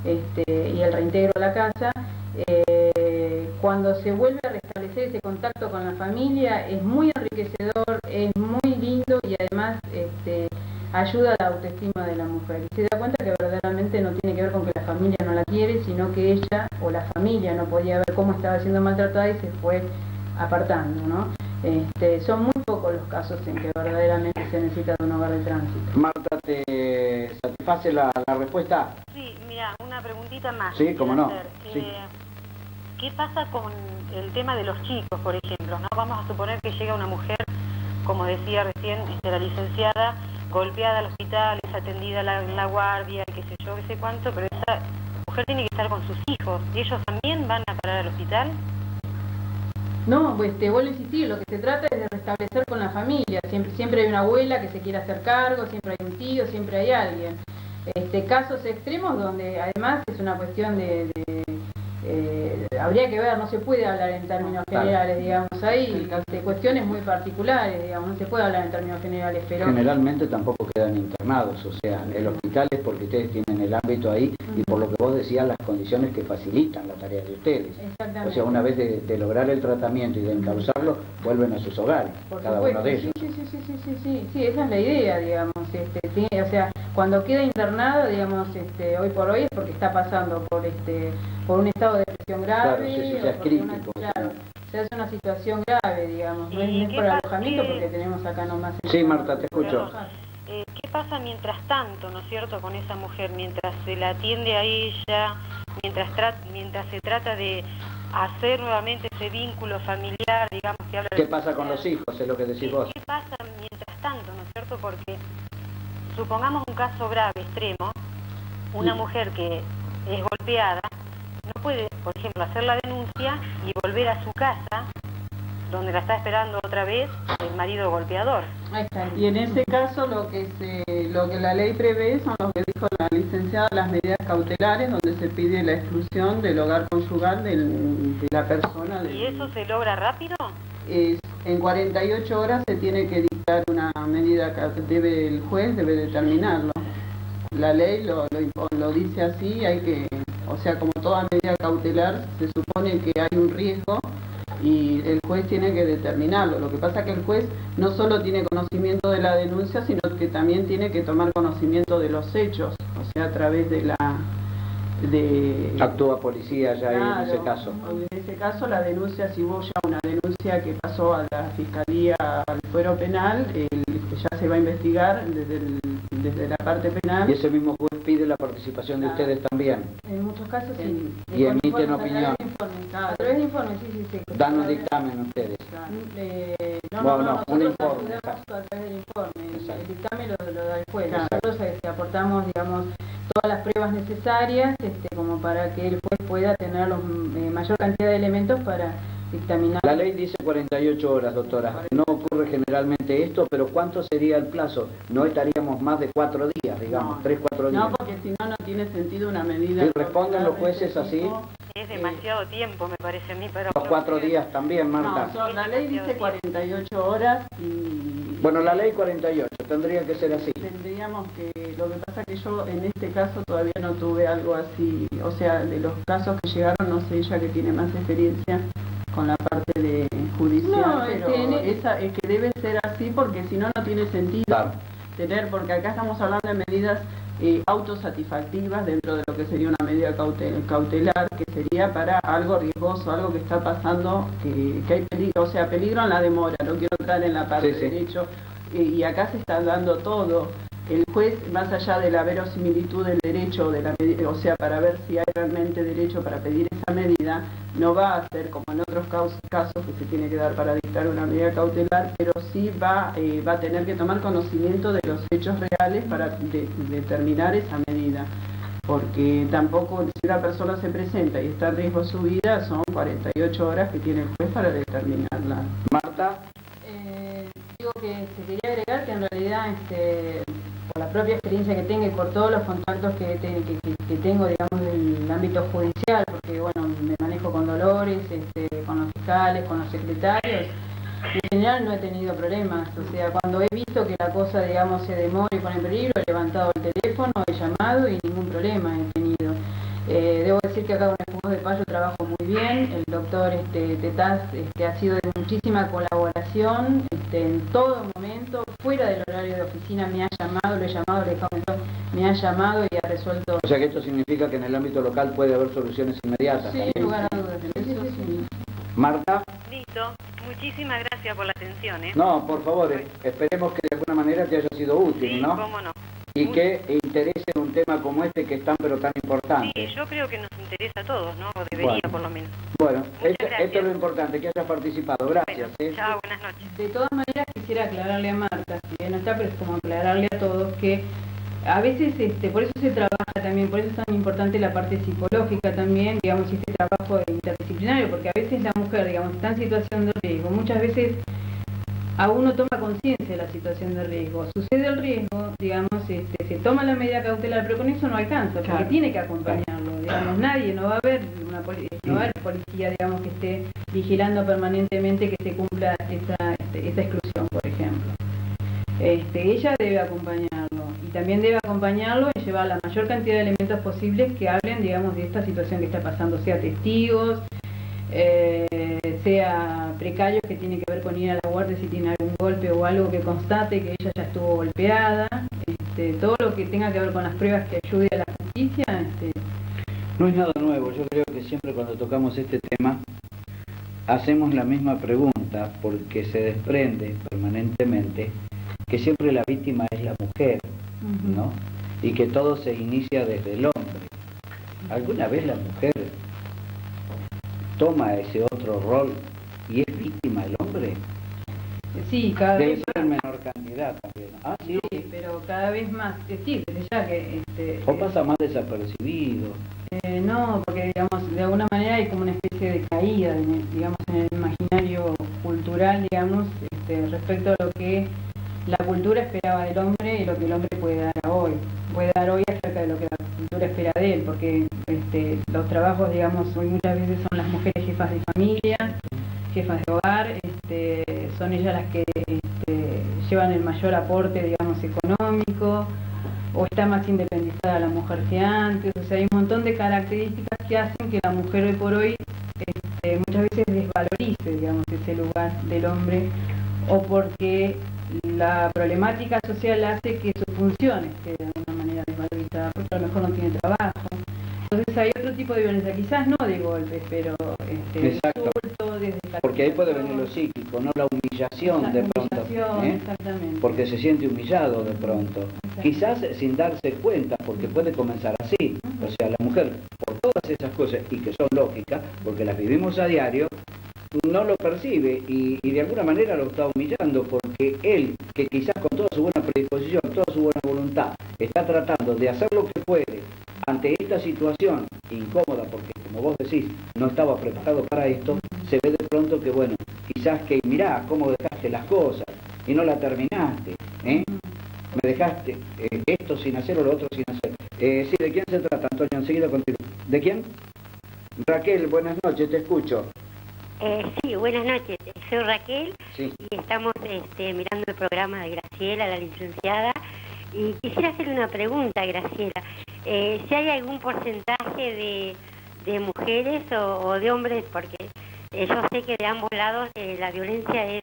[SPEAKER 2] y el reintegro a la casa, cuando se vuelve a restablecer ese contacto con la familia es muy enriquecedor, es muy lindo y además ayuda a la autoestima de la mujer. Y se da cuenta que verdaderamente no tiene que ver con que la familia no la quiere, sino que ella o la familia no podía ver cómo estaba siendo maltratada y se fue apartando, ¿no? Son muy pocos los casos en que verdaderamente se necesita de un hogar de tránsito.
[SPEAKER 1] Marta, ¿te satisface la respuesta?
[SPEAKER 6] Sí, mira, una preguntita más.
[SPEAKER 1] Sí, cómo no. Sí.
[SPEAKER 6] ¿Qué pasa con el tema de los chicos, por ejemplo? ¿No? Vamos a suponer que llega una mujer, como decía recién la licenciada, golpeada al hospital, es atendida en la guardia, qué sé yo, qué sé cuánto, pero esa mujer tiene que estar con sus hijos. ¿Ellos también van a parar al hospital?
[SPEAKER 2] No, pues te vuelvo a insistir, lo que se trata es de restablecer con la familia. Siempre hay una abuela que se quiere hacer cargo, siempre hay un tío, siempre hay alguien. Casos extremos donde además es una cuestión habría que ver, no se puede hablar en términos generales, digamos, hay cuestiones muy particulares, digamos, no se puede hablar en términos generales, pero...
[SPEAKER 1] Generalmente tampoco quedan internados, o sea, el hospital es porque ustedes tienen el ámbito ahí y por lo que vos decías, las condiciones que facilitan la tarea de ustedes.
[SPEAKER 2] Exactamente.
[SPEAKER 1] O sea, una vez de lograr el tratamiento y de encauzarlo, vuelven a sus hogares,
[SPEAKER 2] por
[SPEAKER 1] cada
[SPEAKER 2] supuesto.
[SPEAKER 1] uno de ellos.
[SPEAKER 2] Sí, esa es la idea, digamos, o sea, cuando queda internado, digamos, hoy por hoy es porque está pasando por un estado de depresión grave,
[SPEAKER 1] claro, sí, ya es crítico.
[SPEAKER 2] Se hace una situación grave, digamos, no es por alojamiento porque tenemos acá nomás...
[SPEAKER 1] Sí, Marta, te escucho.
[SPEAKER 6] ¿Qué pasa mientras tanto, ¿no es cierto?, con esa mujer, mientras se la atiende a ella, mientras se trata de hacer nuevamente ese vínculo familiar, digamos, que habla...
[SPEAKER 1] ¿Qué pasa con los hijos? Es lo que decís vos.
[SPEAKER 6] ¿Qué pasa mientras tanto, ¿no es cierto? Porque supongamos un caso grave, extremo, una mujer que es golpeada, no puede, por ejemplo, hacer la denuncia y volver a su casa donde la está esperando otra vez el marido golpeador.
[SPEAKER 2] Ahí está.
[SPEAKER 4] Y en ese caso lo que la ley prevé son lo que dijo la licenciada, las medidas cautelares, donde se pide la exclusión del hogar conyugal de la persona.
[SPEAKER 6] ¿Y eso se logra rápido?
[SPEAKER 4] En 48 horas se tiene que dictar una medida, el juez debe determinarlo. La ley lo dice así, o sea, como toda medida cautelar, se supone que hay un riesgo y el juez tiene que determinarlo. Lo que pasa es que el juez no solo tiene conocimiento de la denuncia, sino que también tiene que tomar conocimiento de los hechos, o sea, a través de
[SPEAKER 1] Actúa policía ya en ese caso.
[SPEAKER 4] En ese caso la denuncia, si hubo ya una denuncia que pasó a la Fiscalía, al fuero penal, ya se va a investigar desde la parte penal.
[SPEAKER 1] Y ese mismo juez pide la participación de ustedes también.
[SPEAKER 2] En muchos casos sí.
[SPEAKER 1] Y emiten opinión.
[SPEAKER 2] A través de informes, sí.
[SPEAKER 1] Dan un dictamen ustedes.
[SPEAKER 2] No,
[SPEAKER 1] un
[SPEAKER 2] nosotros
[SPEAKER 1] informe.
[SPEAKER 2] ayudamos a través del informe.
[SPEAKER 1] Exacto.
[SPEAKER 2] El dictamen lo da el juez.
[SPEAKER 4] Claro.
[SPEAKER 2] Nosotros aportamos, digamos, todas las pruebas necesarias como para que el juez pueda tener la mayor cantidad de elementos para dictaminar.
[SPEAKER 1] La ley dice 48 horas, doctora. No ocurre generalmente esto, pero ¿cuánto sería el plazo? No estaríamos más de 4 días, digamos,
[SPEAKER 4] No.
[SPEAKER 1] 3-4 días.
[SPEAKER 4] No, porque si no, no tiene sentido una medida.
[SPEAKER 1] ¿Y responden los jueces así?
[SPEAKER 6] Es demasiado tiempo, me parece a mí, para...
[SPEAKER 1] Los 4 días también, Marta.
[SPEAKER 4] No, la ley dice 48 horas y...
[SPEAKER 1] Bueno, la ley 48, tendría que ser así.
[SPEAKER 4] Tendríamos que... Lo que pasa que yo en este caso todavía no tuve algo así, o sea, de los casos que llegaron, no sé, ella que tiene más experiencia con la parte de judicial,
[SPEAKER 2] No,
[SPEAKER 4] pero es que debe ser así porque si no, no tiene sentido
[SPEAKER 1] Claro.
[SPEAKER 4] porque acá estamos hablando de medidas autosatisfactivas dentro de lo que sería una medida cautelar, que sería para algo riesgoso, algo que está pasando, que hay peligro, o sea, peligro en la demora, no quiero entrar en la parte
[SPEAKER 1] Sí.
[SPEAKER 4] de derecho, y acá se está dando todo. El juez, más allá de la verosimilitud del derecho, o sea, para ver si hay realmente derecho para pedir esa medida, no va a hacer como en otros casos que se tiene que dar para dictar una medida cautelar, pero sí va a tener que tomar conocimiento de los hechos reales para determinar esa medida. Porque tampoco, si una persona se presenta y está en riesgo su vida, son 48 horas que tiene el juez para determinarla.
[SPEAKER 1] Marta,
[SPEAKER 2] Digo que se quería agregar que en realidad por la propia experiencia que tengo y por todos los contactos que tengo, digamos, del ámbito judicial, porque bueno, me manejo con Dolores, con los fiscales, con los secretarios, en general no he tenido problemas. O sea, cuando he visto que la cosa, digamos, se demora y pone en peligro, he levantado el teléfono, he llamado y ningún problema he tenido. Debo decir que acá con el Espumós de Payo trabajo muy bien. El doctor Tetaz ha sido de muchísima colaboración en todo momento, fuera del horario de oficina me ha llamado, lo he llamado, le he comentado, me ha llamado y ha resuelto.
[SPEAKER 1] o sea que esto significa que en el ámbito local puede haber soluciones inmediatas.
[SPEAKER 2] Sí, sin lugar a dudas, eso sí.
[SPEAKER 1] Marta,
[SPEAKER 6] Listo. Muchísimas gracias por la atención, ¿eh?
[SPEAKER 1] no, por favor, esperemos que de alguna manera te haya sido útil,
[SPEAKER 6] Sí,
[SPEAKER 1] ¿no?
[SPEAKER 6] cómo no.
[SPEAKER 1] Y que interese un tema como este que es tan pero tan importante.
[SPEAKER 6] Sí, yo creo que nos interesa a todos, ¿no? O debería,
[SPEAKER 1] Bueno.
[SPEAKER 6] por lo menos.
[SPEAKER 1] Bueno,
[SPEAKER 6] Muchas gracias.
[SPEAKER 1] esto es lo importante, que hayas participado. Gracias.
[SPEAKER 6] Bueno, chao, buenas noches.
[SPEAKER 2] De todas maneras quisiera aclararle a Marta, si bien no está, pero es como aclararle a todos que a veces, por eso se trabaja también, por eso es tan importante la parte psicológica también, digamos, y este trabajo interdisciplinario, porque a veces la mujer, digamos, está en situación de riesgo, muchas veces a uno toma conciencia de la situación de riesgo, sucede el riesgo, digamos, se toma la medida cautelar, pero con eso no alcanza, porque
[SPEAKER 4] Claro.
[SPEAKER 2] tiene que acompañarlo, digamos, nadie, no va a haber no va a haber policía, digamos, que esté vigilando permanentemente que se cumpla esta exclusión, por ejemplo. Ella debe acompañarlo, y también debe acompañarlo y llevar la mayor cantidad de elementos posibles que hablen, digamos, de esta situación que está pasando, sea testigos, sea precarios que tiene que ver con ir a la guardia si tiene algún golpe o algo que constate que ella ya estuvo golpeada, todo lo que tenga que ver con las pruebas que ayude a la justicia.
[SPEAKER 1] No es nada nuevo, yo creo que siempre cuando tocamos este tema hacemos la misma pregunta porque se desprende permanentemente que siempre la víctima es la mujer, ¿no? Y que todo se inicia desde el hombre. ¿Alguna vez la mujer toma ese otro rol y es víctima el hombre?
[SPEAKER 2] Sí, cada
[SPEAKER 1] Debe
[SPEAKER 2] vez
[SPEAKER 1] ser en menor cantidad también. Ah, sí.
[SPEAKER 2] sí, pero cada vez más, sí, desde ya que
[SPEAKER 1] O pasa más desapercibido.
[SPEAKER 2] no, porque digamos, de alguna manera hay como una especie de caída, digamos, en el imaginario cultural cultural, digamos, respecto a lo que la cultura esperaba del hombre y lo que el hombre puede dar hoy acerca de lo que la cultura espera de él, porque los trabajos, digamos, hoy muchas veces son las mujeres jefas de familia, jefas de hogar, son ellas las que llevan el mayor aporte, digamos, económico, o está más independizada la mujer que antes. O sea, hay un montón de características que hacen que la mujer hoy por hoy muchas veces desvalorice, digamos, ese lugar del hombre, o porque la problemática social hace que su función esté de alguna manera desvalorizada, porque a lo mejor no tiene trabajo. Entonces hay otro tipo de violencia, quizás no de golpes, pero
[SPEAKER 1] Exacto.
[SPEAKER 2] insulto,
[SPEAKER 1] Porque ahí puede venir lo psíquico, no la humillación de pronto,
[SPEAKER 2] exactamente.
[SPEAKER 1] porque se siente humillado de pronto, quizás sin darse cuenta, porque puede comenzar así. O sea, la mujer, por todas esas cosas, y que son lógicas, porque las vivimos a diario, no lo percibe y de alguna manera lo está humillando, porque él, que quizás con toda su buena predisposición, toda su buena voluntad, está tratando de hacer lo que puede ante esta situación incómoda, porque como vos decís, no estaba preparado para esto, se ve de pronto que, bueno, quizás que mirá cómo dejaste las cosas y no la terminaste, me dejaste esto sin hacer o lo otro sin hacer. Sí, ¿de quién se trata, Antonio? Enseguida continúo. ¿De quién? Raquel, buenas noches, te escucho.
[SPEAKER 7] Sí, buenas noches. Soy Raquel,
[SPEAKER 1] sí.
[SPEAKER 7] Y estamos mirando el programa de Graciela, la licenciada, y quisiera hacerle una pregunta, Graciela. Si hay algún porcentaje de mujeres o de hombres, porque yo sé que de ambos lados la violencia es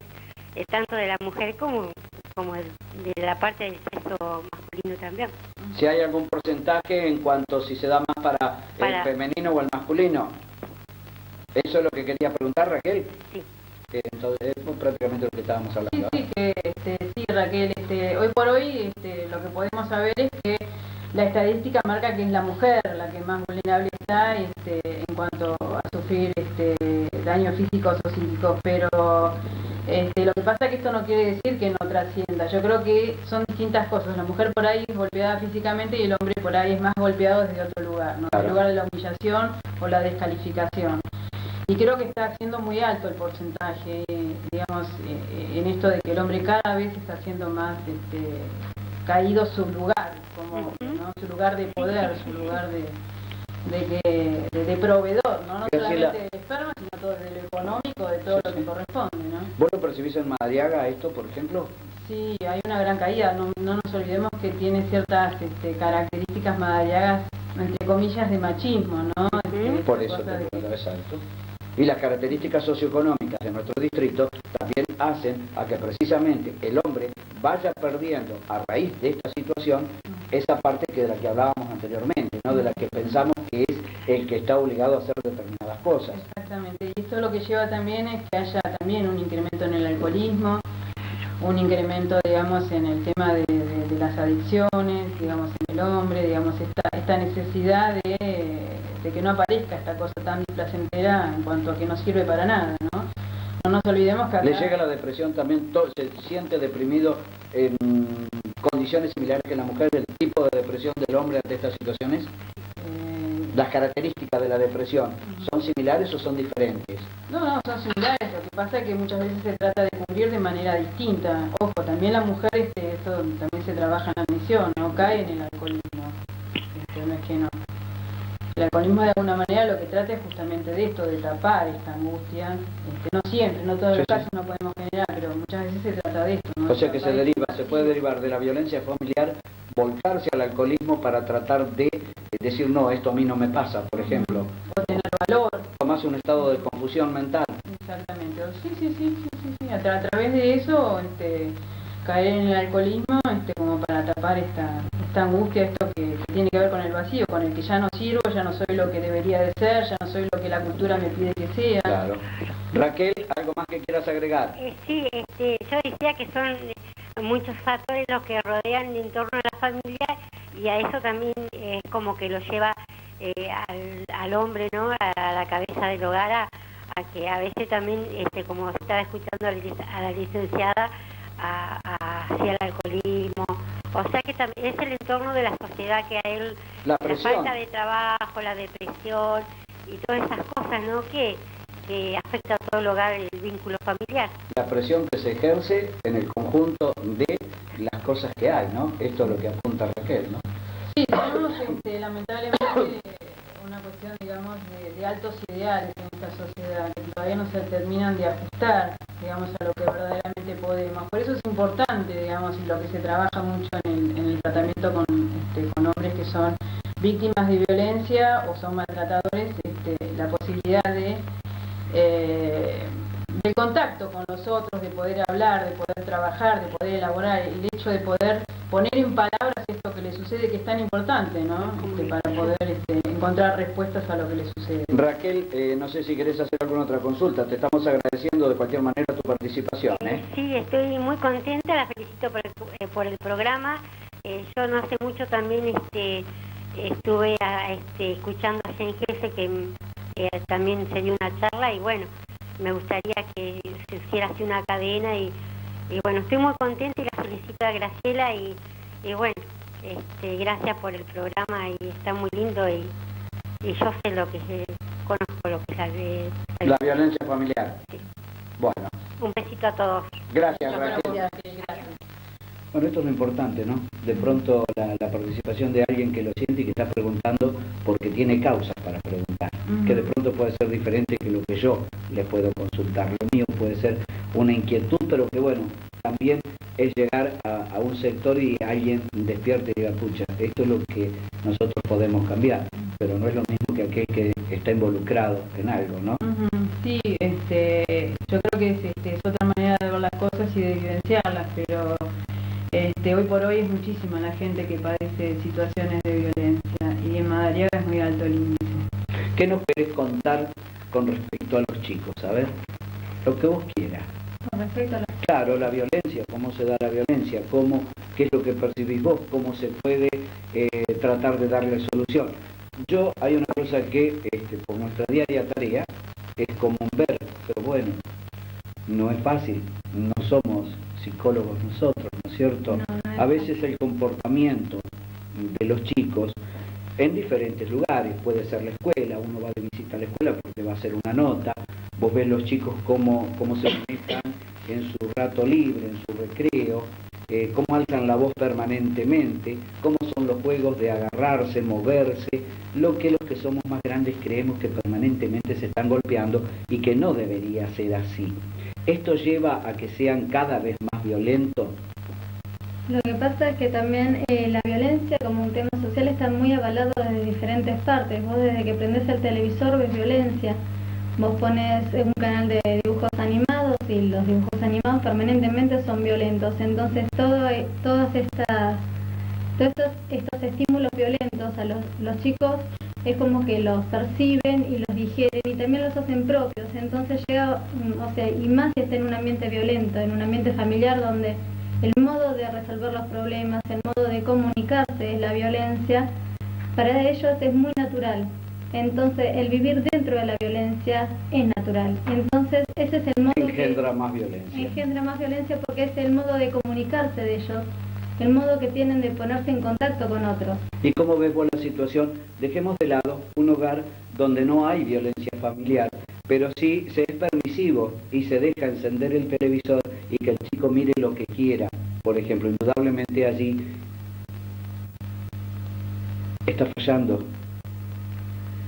[SPEAKER 7] tanto de la mujer como de la parte del sexo masculino también.
[SPEAKER 1] Si hay algún porcentaje en cuanto si se da más para el femenino o el masculino. ¿Eso es lo que quería preguntar, Raquel?
[SPEAKER 7] Sí.
[SPEAKER 1] Entonces, es prácticamente lo que estábamos hablando.
[SPEAKER 2] Sí, Raquel, hoy por hoy lo que podemos saber es que la estadística marca que es la mujer la que más vulnerable está en cuanto a sufrir daños físicos o psíquicos, pero lo que pasa es que esto no quiere decir que no trascienda. Yo creo que son distintas cosas. La mujer por ahí es golpeada físicamente y el hombre por ahí es más golpeado desde otro lugar, ¿no? Claro. El lugar de la humillación o la descalificación. Y creo que está siendo muy alto el porcentaje, digamos, en esto de que el hombre cada vez está siendo más caído su lugar, como ¿no? Su lugar de poder, su lugar de proveedor, ¿no? No solamente de esperma, sino todo desde lo económico, de todo lo que corresponde, ¿no?
[SPEAKER 1] ¿Vos lo percibís en Madariaga esto, por ejemplo?
[SPEAKER 2] Sí, hay una gran caída. No nos olvidemos que tiene ciertas características madariagas, entre comillas, de machismo, ¿no?
[SPEAKER 1] Por eso te pregunto, exacto. Y las características socioeconómicas de nuestro distrito también hacen a que precisamente el hombre vaya perdiendo a raíz de esta situación esa parte de la que hablábamos anteriormente, ¿no? De la que pensamos que es el que está obligado a hacer determinadas cosas.
[SPEAKER 2] Exactamente, y esto lo que lleva también es que haya también un incremento en el alcoholismo, un incremento, digamos, en el tema de las adicciones, digamos, en el hombre, digamos, esta necesidad de que no aparezca esta cosa tan placentera en cuanto a que no sirve para nada, ¿no? No nos olvidemos que acá...
[SPEAKER 1] ¿Le llega la depresión también? ¿Se siente deprimido en condiciones similares que la mujer, el tipo de depresión del hombre ante estas situaciones? ¿Las características de la depresión son similares o son diferentes?
[SPEAKER 2] No, son similares. Lo que pasa es que muchas veces se trata de cubrir de manera distinta. Ojo, también la mujer, esto también se trabaja en la admisión, no cae en el alcoholismo. No es que no. El alcoholismo de alguna manera lo que trata es justamente de esto, de tapar esta angustia. No siempre, no todos los casos no podemos generar, pero muchas veces se trata de esto, ¿no?
[SPEAKER 1] O sea que se puede derivar de la violencia familiar, volcarse al alcoholismo para tratar de decir, no, esto a mí no me pasa, por ejemplo.
[SPEAKER 2] O tener valor.
[SPEAKER 1] Tomás un estado de confusión mental.
[SPEAKER 2] Exactamente. Sí. A través de eso, caer en el alcoholismo, como para tapar esta angustia, esto que tiene que ver con el vacío, con el que ya no sirvo, ya no soy lo que debería de ser, ya no soy lo que la cultura me pide que sea.
[SPEAKER 1] Claro. Raquel, ¿algo más que quieras agregar?
[SPEAKER 7] Sí, yo decía que son muchos factores los que rodean el entorno de la familia y a eso también es como que lo lleva al hombre, ¿no? A la cabeza del hogar, a que a veces también, como estaba escuchando a la licenciada, hacia el alcoholismo, o sea que también es el entorno de la sociedad que a él, la falta de trabajo, la depresión y todas esas cosas, ¿no? Que que afecta a todo el hogar, el vínculo familiar.
[SPEAKER 1] La presión que se ejerce en el conjunto de las cosas que hay, ¿no? Esto es lo que apunta Raquel, ¿no?
[SPEAKER 2] Sí, tenemos lamentablemente una cuestión, digamos, de altos ideales en esta sociedad, que todavía no se terminan de ajustar, digamos, a lo que verdaderamente podemos. Por eso es importante, digamos, y lo que se trabaja mucho en el tratamiento con hombres que son víctimas de violencia o son maltratadores, la posibilidad del contacto con los otros, de poder hablar, de poder trabajar, de poder elaborar, el hecho de poder poner en palabras esto que le sucede, que es tan importante, ¿no? Para poder encontrar respuestas a lo que le sucede.
[SPEAKER 1] Raquel, no sé si querés hacer alguna otra consulta, te estamos agradeciendo de cualquier manera tu participación, ¿eh?
[SPEAKER 7] Sí, estoy muy contenta, la felicito por el programa. Yo no hace mucho también estuve escuchando a Jen Gese, que también se dio una charla, y bueno, me gustaría que se hiciera así una cadena, y bueno, estoy muy contenta y la felicito a Graciela, y bueno, gracias por el programa, y está muy lindo, y yo sé lo que conozco lo que es
[SPEAKER 1] la violencia familiar.
[SPEAKER 7] Sí.
[SPEAKER 1] Bueno.
[SPEAKER 7] Un besito a todos.
[SPEAKER 1] Gracias, Raquel.
[SPEAKER 2] Gracias.
[SPEAKER 1] Bueno, esto es lo importante, ¿no? De pronto la participación de alguien que lo siente y que está preguntando porque tiene causas para preguntar, que de pronto puede ser diferente que lo que yo le puedo consultar. Lo mío puede ser una inquietud, pero que bueno, también es llegar a un sector y alguien despierte y diga, pucha, esto es lo que nosotros podemos cambiar, pero no es lo mismo que aquel que está involucrado en algo, ¿no?
[SPEAKER 2] Sí, yo creo que es otra manera de ver las cosas y de vivenciarlas, pero hoy por hoy es muchísima la gente que padece situaciones de violencia, y en Madariaga es muy alto el índice.
[SPEAKER 1] ¿Qué nos querés contar con respecto a los chicos? A ver, lo que vos quieras.
[SPEAKER 3] Con respecto a
[SPEAKER 1] Claro, la violencia, cómo se da la violencia, qué es lo que percibís vos, cómo se puede tratar de darle solución. Hay una cosa que por nuestra diaria tarea es común ver, pero bueno, no es fácil, no somos psicólogos nosotros, ¿no es cierto? A veces el comportamiento de los chicos en diferentes lugares, puede ser la escuela, uno va de visita a la escuela porque va a hacer una nota, vos ves los chicos cómo se manejan en su rato libre, en su recreo, cómo alzan la voz permanentemente, cómo son los juegos de agarrarse, moverse, lo que los que somos más grandes creemos que permanentemente se están golpeando y que no debería ser así. ¿Esto lleva a que sean cada vez más violentos?
[SPEAKER 3] Lo que pasa es que también la violencia como un tema social está muy avalado desde diferentes partes. Vos desde que prendés el televisor ves violencia. Vos pones un canal de dibujos animados y los dibujos animados permanentemente son violentos. Entonces todos estos estímulos violentos a los chicos es como que los perciben y los digieren y también los hacen propios. Entonces llega, y más si está en un ambiente violento, en un ambiente familiar donde el modo de resolver los problemas, el modo de comunicarse es la violencia, para ellos es muy natural. Entonces, el vivir dentro de la violencia es natural. Entonces, ese es el modo
[SPEAKER 1] engendra más violencia.
[SPEAKER 3] Engendra más violencia porque es el modo de comunicarse de ellos, el modo que tienen de ponerse en contacto con otros.
[SPEAKER 1] ¿Y cómo ves vos la situación? Dejemos de lado un hogar donde no hay violencia familiar, pero sí se es permisivo y se deja encender el televisor y que el chico mire lo que quiera. Por ejemplo, indudablemente allí está fallando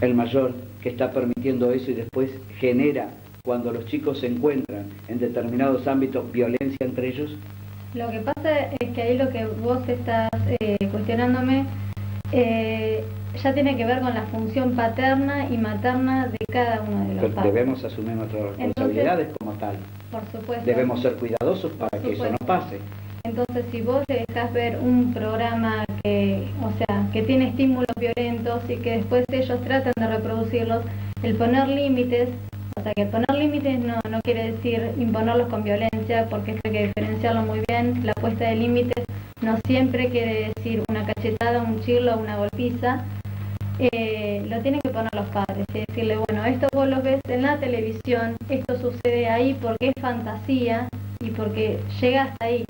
[SPEAKER 1] el mayor que está permitiendo eso y después genera, cuando los chicos se encuentran en determinados ámbitos, violencia entre ellos.
[SPEAKER 3] Lo que pasa es que ahí lo que vos estás cuestionándome ya tiene que ver con la función paterna y materna de cada uno de los
[SPEAKER 1] Pero
[SPEAKER 3] padres.
[SPEAKER 1] debemos asumir nuestras responsabilidades. Entonces, como tal.
[SPEAKER 3] Por supuesto.
[SPEAKER 1] Debemos ser cuidadosos para que eso no pase.
[SPEAKER 3] Entonces, si vos le dejás ver un programa que tiene estímulos violentos y que después ellos tratan de reproducirlos, el poner límites, que el poner límites no quiere decir imponerlos con violencia, porque esto hay que diferenciarlo muy bien. La puesta de límites no siempre quiere decir una cachetada, un chirlo, una golpiza. Lo tienen que poner los padres, y decirle, bueno, esto vos lo ves en la televisión, esto sucede ahí porque es fantasía y porque llega hasta ahí.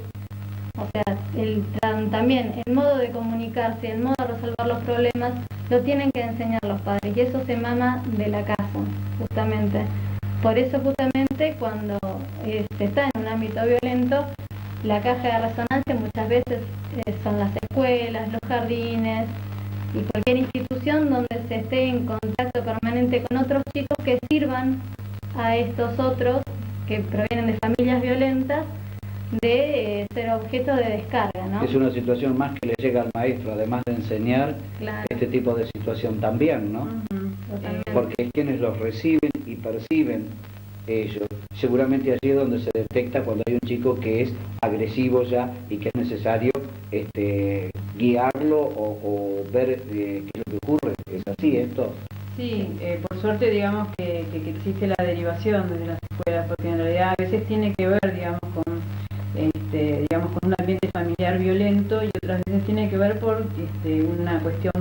[SPEAKER 3] También el modo de comunicarse, el modo de resolver los problemas, lo tienen que enseñar los padres, y eso se mama de la casa, justamente. Por eso justamente cuando se está en un ámbito violento, la caja de resonancia muchas veces son las escuelas, los jardines y cualquier institución donde se esté en contacto permanente con otros chicos que sirvan a estos otros que provienen de familias violentas de ser objeto de descarga, ¿no?
[SPEAKER 1] Es una situación más que le llega al maestro, además de enseñar
[SPEAKER 3] Claro.
[SPEAKER 1] este tipo de situación también, ¿no?
[SPEAKER 3] Totalmente.
[SPEAKER 1] Porque es quienes los reciben y perciben ellos. Seguramente allí es donde se detecta cuando hay un chico que es agresivo ya y que es necesario guiarlo o ver qué es lo que ocurre. ¿Es así esto?
[SPEAKER 2] Sí, por suerte digamos que existe la derivación desde las escuelas, porque en realidad a veces tiene que ver, digamos, con un ambiente familiar violento y otras veces tiene que ver por una cuestión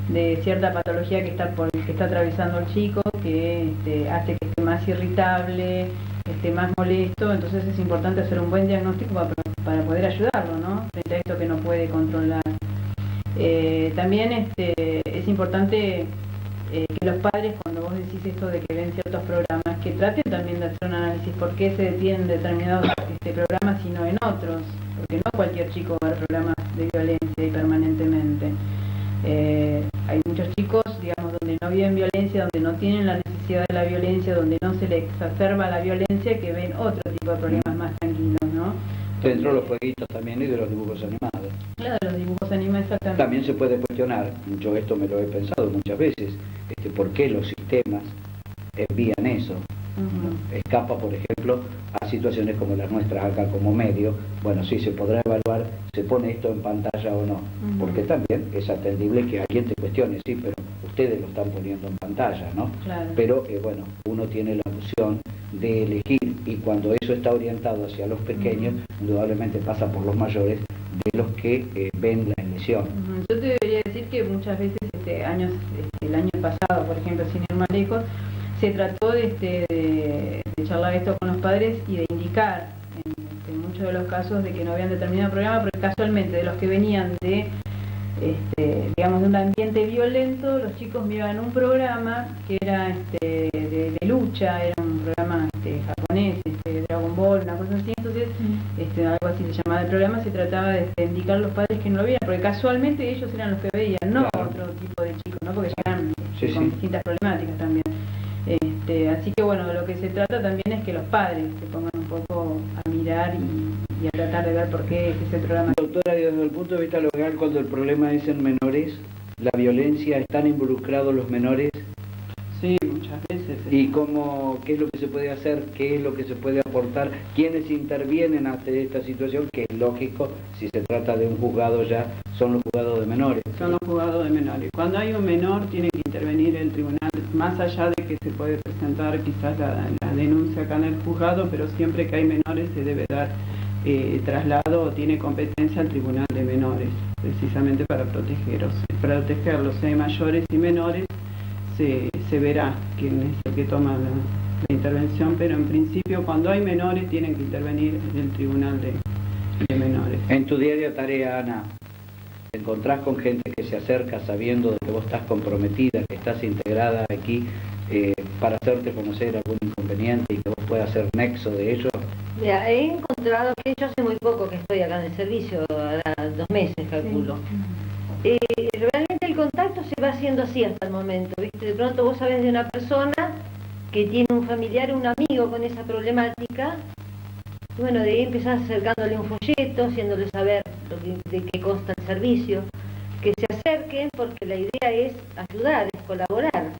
[SPEAKER 2] de cierta patología que está atravesando el chico, que hace que esté más irritable, esté más molesto. Entonces es importante hacer un buen diagnóstico para poder ayudarlo, ¿no? Frente a esto que no puede controlar. También es importante que los padres, cuando vos decís esto de que ven ciertos programas, que traten también de hacer un análisis por qué se detienen determinados programas y no en otros, porque no cualquier chico va a ver programas de violencia y permanentemente. Hay muchos chicos, digamos, donde no viven violencia, donde no tienen la necesidad de la violencia, donde no se les exacerba la violencia, que ven otro tipo de problemas más tranquilos, ¿no?
[SPEAKER 1] Dentro de los jueguitos también y de los dibujos animados.
[SPEAKER 2] Claro, los dibujos animados exactamente.
[SPEAKER 1] También se puede cuestionar, yo esto me lo he pensado muchas veces, por qué los sistemas envían eso. Escapa, por ejemplo, a situaciones como las nuestras acá como medio. Bueno, sí, se podrá evaluar, se pone esto en pantalla o no, porque también es atendible que alguien te cuestione, sí, pero ustedes lo están poniendo en pantalla, ¿no?
[SPEAKER 2] Claro.
[SPEAKER 1] Pero, bueno, uno tiene la opción de elegir, y cuando eso está orientado hacia los pequeños, indudablemente pasa por los mayores, de los que ven la elección.
[SPEAKER 2] Yo te debería decir que muchas veces, el año pasado, por ejemplo, sin ir más lejos, se trató de charlar esto con los padres y de indicar en muchos de los casos de que no habían determinado programa, pero casualmente de los que venían digamos, de un ambiente violento, los chicos miraban un programa que era de lucha, era un programa japonés, Dragon Ball, una cosa así. Entonces algo así se llamaba el programa. Se trataba de indicar a los padres que no lo veían, porque casualmente ellos eran los que veían, no
[SPEAKER 1] Claro.
[SPEAKER 2] otro tipo de chicos, ¿no? Porque llegan
[SPEAKER 1] Sí,
[SPEAKER 2] con
[SPEAKER 1] sí.
[SPEAKER 2] distintas problemáticas también. Así que bueno, lo que se trata también es que los padres se pongan un poco a mirar y a tratar de ver por qué es ese programa.
[SPEAKER 1] Doctora, desde el punto de vista legal, cuando el problema es en menores, la violencia, ¿están involucrados los menores?
[SPEAKER 4] Sí, muchas veces.
[SPEAKER 1] ¿Y qué es lo que se puede hacer? ¿Qué es lo que se puede aportar? ¿Quiénes intervienen ante esta situación? Que es lógico, si se trata de un juzgado ya, son los juzgados de menores.
[SPEAKER 4] Son los juzgados de menores. Cuando hay un menor tiene que intervenir el tribunal, más allá de que se puede presentar quizás la denuncia acá en el juzgado, pero siempre que hay menores se debe dar traslado o tiene competencia al tribunal de menores, precisamente para protegerlos. Si hay mayores y menores, se verá quién es el que toma la intervención, pero en principio cuando hay menores tienen que intervenir el tribunal de menores.
[SPEAKER 1] En tu diaria tarea, Ana, ¿te encontrás con gente que se acerca sabiendo de que vos estás comprometida, que estás integrada aquí para hacerte conocer algún inconveniente y que vos puedas ser nexo de ello?
[SPEAKER 5] Mira, he encontrado que yo hace muy poco que estoy acá en el servicio, ahora 2 meses calculo. Realmente el contacto se va haciendo así hasta el momento, ¿viste? De pronto vos sabés de una persona que tiene un familiar, un amigo con esa problemática, y bueno, de ahí empezás acercándole un folleto, haciéndole saber de qué consta el servicio, que se acerquen porque la idea es ayudar, es colaborar.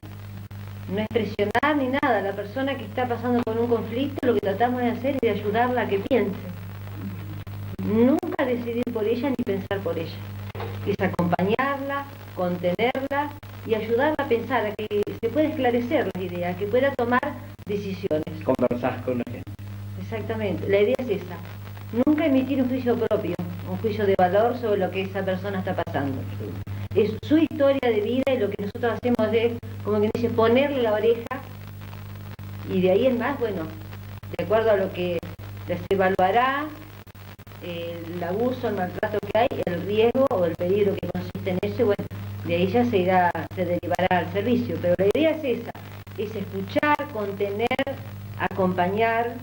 [SPEAKER 5] No es presionar ni nada. La persona que está pasando por un conflicto, lo que tratamos de hacer es de ayudarla a que piense. Nunca decidir por ella ni pensar por ella. Es acompañarla, contenerla y ayudarla a pensar, a que se pueda esclarecer la idea, que pueda tomar decisiones.
[SPEAKER 1] Conversás con la gente.
[SPEAKER 5] Exactamente. La idea es esa. Nunca emitir un juicio propio, un juicio de valor sobre lo que esa persona está pasando. Es su historia de vida y lo que nosotros hacemos es, como que dice, ponerle la oreja, y de ahí en más, bueno, de acuerdo a lo que se evaluará, el abuso, el maltrato que hay, el riesgo o el peligro que consiste en eso, bueno, de ahí ya se derivará al servicio, pero la idea es esa, es escuchar, contener, acompañar.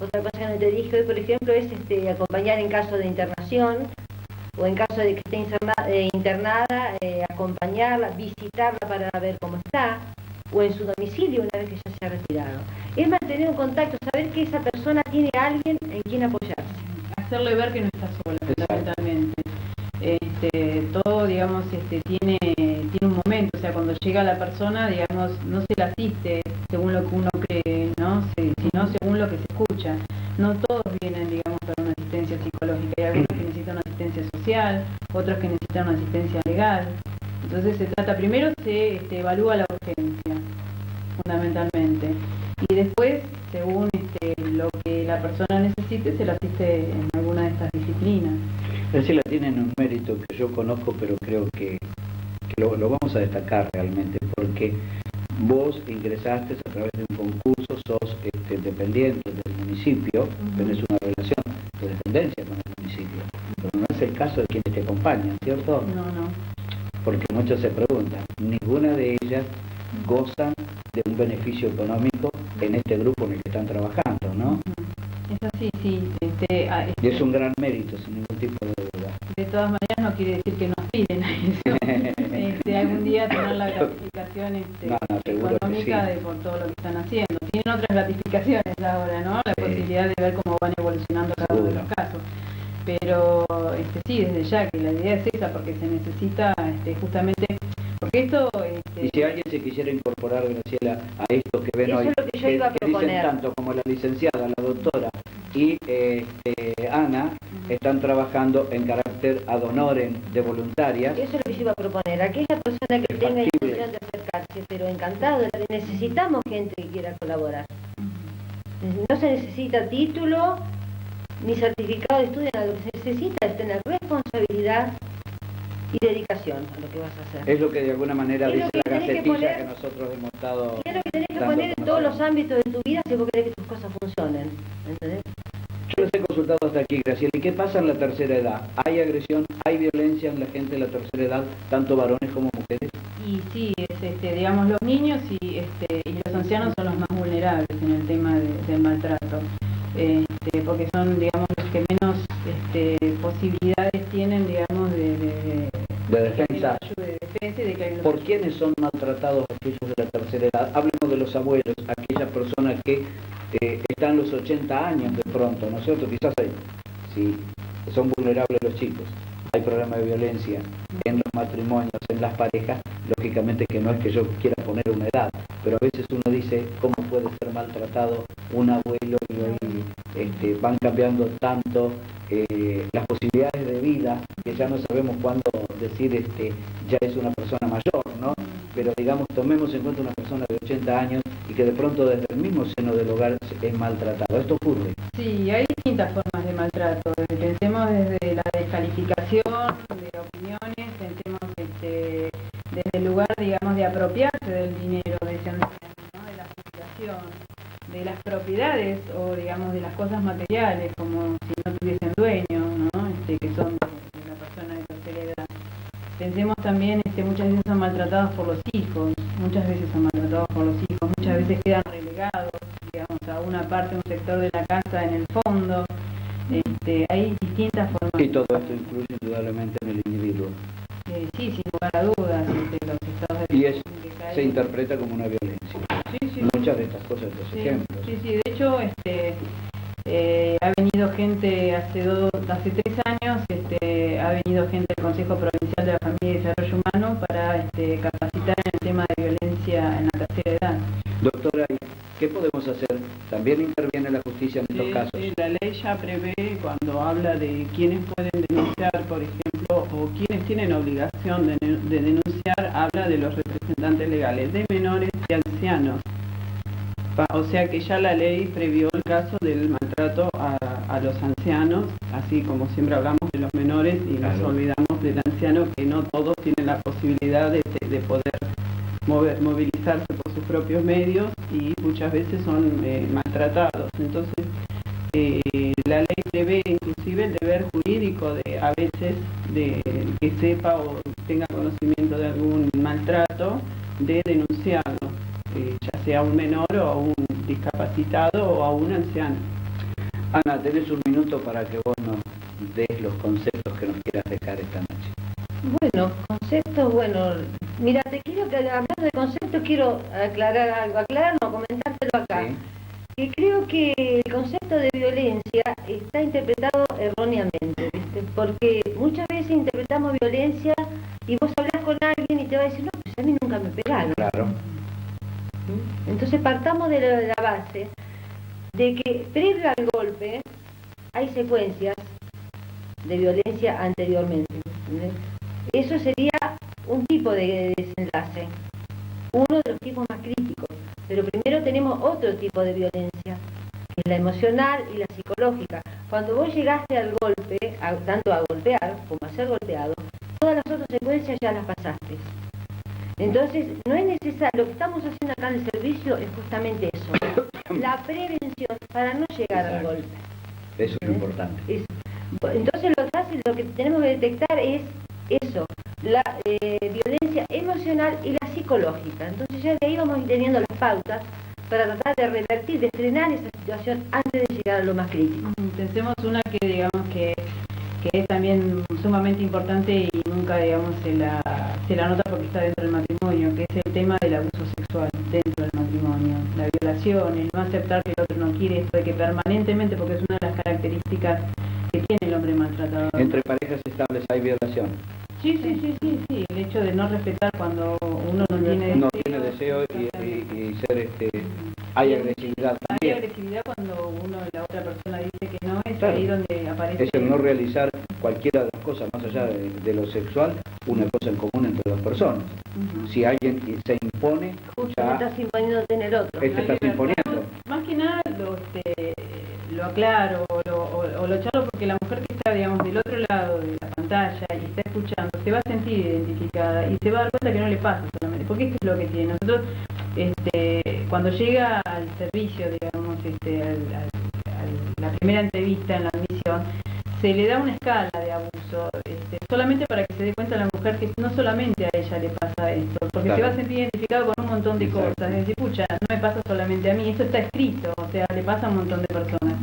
[SPEAKER 5] Otra cosa que no te dije hoy, por ejemplo, es acompañar en caso de internación o en caso de que esté internada, acompañarla, visitarla para ver cómo está, o en su domicilio una vez que ya se ha retirado. Es mantener un contacto, saber que esa persona tiene a alguien en quien apoyarse.
[SPEAKER 2] Hacerle ver que no está sola, fundamentalmente. Todo, digamos, tiene un momento, o sea, cuando llega la persona, digamos, no se la asiste según lo que uno cree, ¿no? Sino según lo que se escucha. No todos vienen, digamos, para una asistencia psicológica. Hay algunos que necesitan una asistencia social, otros que necesitan una asistencia legal. Entonces se trata, primero se evalúa la urgencia, fundamentalmente. Y después, según lo que la persona necesite, se la asiste en alguna de estas disciplinas.
[SPEAKER 1] Graciela, tienen un mérito que yo conozco, pero creo que lo vamos a destacar realmente, porque vos ingresaste a través de un concurso, sos dependiente del municipio, tenés una relación de dependencia con el municipio, pero no es el caso de quienes te acompañan, ¿cierto?
[SPEAKER 2] No.
[SPEAKER 1] Porque muchos se preguntan, ninguna de ellas gozan de un beneficio económico en este grupo en el que están trabajando, ¿no?
[SPEAKER 2] Es así, sí.
[SPEAKER 1] Y es un gran mérito, sin ningún tipo de duda.
[SPEAKER 2] De todas maneras no quiere decir que no aspiren a eso. Algún día tener la gratificación económica por todo lo que están haciendo. Tienen otras gratificaciones ahora, ¿no? La posibilidad de ver cómo van evolucionando cada uno de los casos. Pero sí, desde ya que la idea es esa, porque se necesita justamente, porque esto...
[SPEAKER 1] Y si alguien se quisiera incorporar, Graciela, a estos que ven
[SPEAKER 5] eso
[SPEAKER 1] hoy,
[SPEAKER 5] es lo que yo iba a
[SPEAKER 1] que dicen
[SPEAKER 5] proponer.
[SPEAKER 1] tanto como la licenciada, la doctora y Ana, están trabajando en carácter ad honorem de voluntarias.
[SPEAKER 5] Eso es lo que yo iba a proponer. Aquella persona que tenga intención de acercarse, pero encantado, necesitamos gente que quiera colaborar. No se necesita título ni certificado de estudio, lo que se necesita es tener responsabilidad y dedicación a lo que vas a hacer.
[SPEAKER 1] Es lo que de alguna manera
[SPEAKER 5] Es lo
[SPEAKER 1] dice
[SPEAKER 5] que
[SPEAKER 1] la
[SPEAKER 5] tenés que
[SPEAKER 1] gacetilla
[SPEAKER 5] poner-
[SPEAKER 1] que nosotros hemos estado...
[SPEAKER 5] Es lo que tenés que
[SPEAKER 1] dando
[SPEAKER 5] poner
[SPEAKER 1] a
[SPEAKER 5] en todos los
[SPEAKER 1] conocer.
[SPEAKER 5] ámbitos de tu vida si vos querés que tus cosas funcionen. ¿Entendés?
[SPEAKER 1] Yo les he consultado hasta aquí, Graciela. ¿Y qué pasa en la tercera edad? ¿Hay agresión, hay violencia en la gente de la tercera edad, tanto varones como mujeres?
[SPEAKER 2] Y sí, digamos, los niños y los ancianos son los más vulnerables en el tema del maltrato. Porque son, digamos, los que menos posibilidades tienen, digamos, de
[SPEAKER 1] defensa.
[SPEAKER 2] de defensa y de que
[SPEAKER 1] ¿Por quiénes son maltratados aquellos de la tercera edad? Hablemos de los abuelos, aquellas personas que están los 80 años de pronto, ¿no es cierto? Quizás si son vulnerables los chicos, hay problemas de violencia en los matrimonios, en las parejas, lógicamente que no es que yo quiera poner una edad, pero a veces uno dice, ¿cómo puede ser maltratado un abuelo? Y hoy van cambiando tanto las posibilidades de vida, que ya no sabemos cuándo decir ya es una persona mayor, ¿no? Pero digamos, tomemos en cuenta una persona de 80 años y que de pronto desde el mismo seno del hogar es maltratado. Esto ocurre.
[SPEAKER 2] Sí, hay distintas formas de maltrato. Pensemos desde la descalificación de opiniones, pensemos desde el lugar, digamos, de apropiarse del dinero de ese anciano, ¿no? De la jubilación, de las propiedades o, digamos, de las cosas materiales, como si no tuviesen dueño, ¿no? Que son de la persona de tercera edad. Pensemos también, muchas veces son maltratados por los hijos, muchas veces quedan relegados, digamos, a una parte, un sector de la casa en el fondo. Hay distintas formas.
[SPEAKER 1] Y todo esto influye indudablemente en el individuo.
[SPEAKER 2] Sí, sin lugar a dudas, los estados de
[SPEAKER 1] Y
[SPEAKER 2] depresión que caen.
[SPEAKER 1] se interpreta como una violencia.
[SPEAKER 2] Sí.
[SPEAKER 1] Muchas de estas cosas, estos ejemplos.
[SPEAKER 2] Sí, de hecho, ha venido gente hace 3 años, ha venido gente del Consejo Provincial de la Familia y Desarrollo Humano para capacitar en el tema de violencia en la tercera edad.
[SPEAKER 1] Doctora, ¿qué podemos hacer? ¿También interviene la justicia en estos casos?
[SPEAKER 4] La ley ya prevé cuando habla de quienes pueden denunciar, por ejemplo, o quienes tienen obligación de denunciar, habla de los representantes legales, de menores y ancianos. O sea que ya la ley previó el caso del maltrato a los ancianos, así como siempre hablamos de los menores y nos olvidamos del anciano, que no todos tienen la posibilidad de poder movilizarse por sus propios medios y muchas veces son maltratados. Entonces, la ley prevé inclusive el deber jurídico de a veces de que sepa o tenga conocimiento de algún maltrato, de denunciarlo. ya sea un menor o a un discapacitado o a un anciano.
[SPEAKER 1] Ana, tenés un minuto para que vos nos des los conceptos que nos quieras dejar esta noche.
[SPEAKER 5] Bueno, conceptos, bueno, mira, te quiero que hablando de conceptos quiero aclarar algo, no, comentártelo acá.
[SPEAKER 1] Sí.
[SPEAKER 5] Que creo que el concepto de violencia está interpretado erróneamente, ¿viste? Porque muchas veces interpretamos violencia y vos hablas con alguien y te va a decir, no, pues a mí nunca me pegaron.
[SPEAKER 1] Claro.
[SPEAKER 5] Entonces partamos de la base de que previo al golpe hay secuencias de violencia anteriormente. ¿Entendés? Eso sería un tipo de desenlace, uno de los tipos más críticos. Pero primero tenemos otro tipo de violencia, que es la emocional y la psicológica. Cuando vos llegaste al golpe, tanto a golpear como a ser golpeado, todas las otras secuencias ya las pasaste. Entonces, no es necesario, lo que estamos haciendo acá en el servicio es justamente eso, la prevención para no llegar al golpe.
[SPEAKER 1] Eso es lo importante.
[SPEAKER 5] Entonces, lo que tenemos que detectar es eso, la violencia emocional y la psicológica. Entonces ya de ahí vamos a ir teniendo las pautas para tratar de revertir, de frenar esa situación antes de llegar a lo más crítico.
[SPEAKER 2] Pensemos una que digamos que es también sumamente importante y nunca digamos se la nota porque está dentro del matrimonio, que es el tema del abuso sexual dentro del matrimonio, la violación, el no aceptar que el otro no quiere, esto de que permanentemente, porque es una de las características que tiene el hombre maltratador.
[SPEAKER 1] Entre parejas estables hay violación.
[SPEAKER 2] Sí, el hecho de no respetar cuando uno no tiene
[SPEAKER 1] deseo y ser hay agresividad
[SPEAKER 2] hay
[SPEAKER 1] también.
[SPEAKER 2] agresividad cuando la otra persona dice que no, es
[SPEAKER 1] Claro.
[SPEAKER 2] ahí donde aparece.
[SPEAKER 1] Es el no realizar cualquiera de las cosas más allá de lo sexual, una cosa en común entre dos personas. Si alguien se impone,
[SPEAKER 5] Justo
[SPEAKER 1] ya
[SPEAKER 5] estás imponiendo tener otro.
[SPEAKER 1] este está imponiendo.
[SPEAKER 2] Más que nada lo aclaro o lo charlo porque la mujer que está, digamos, del otro lado de la pantalla y está escuchando, se va a sentir identificada y se va a dar cuenta que no le pasa solamente, porque esto es lo que tiene. Nosotros, cuando llega al servicio, digamos, a la primera entrevista en la admisión, se le da una escala de abuso, solamente para que se dé cuenta la mujer que no solamente a ella le pasa esto, porque
[SPEAKER 1] Claro.
[SPEAKER 2] se va a sentir identificado con un montón de
[SPEAKER 1] Exacto.
[SPEAKER 2] cosas, es decir, pucha, no me pasa solamente a mí, esto está escrito, o sea, le pasa a un montón de personas.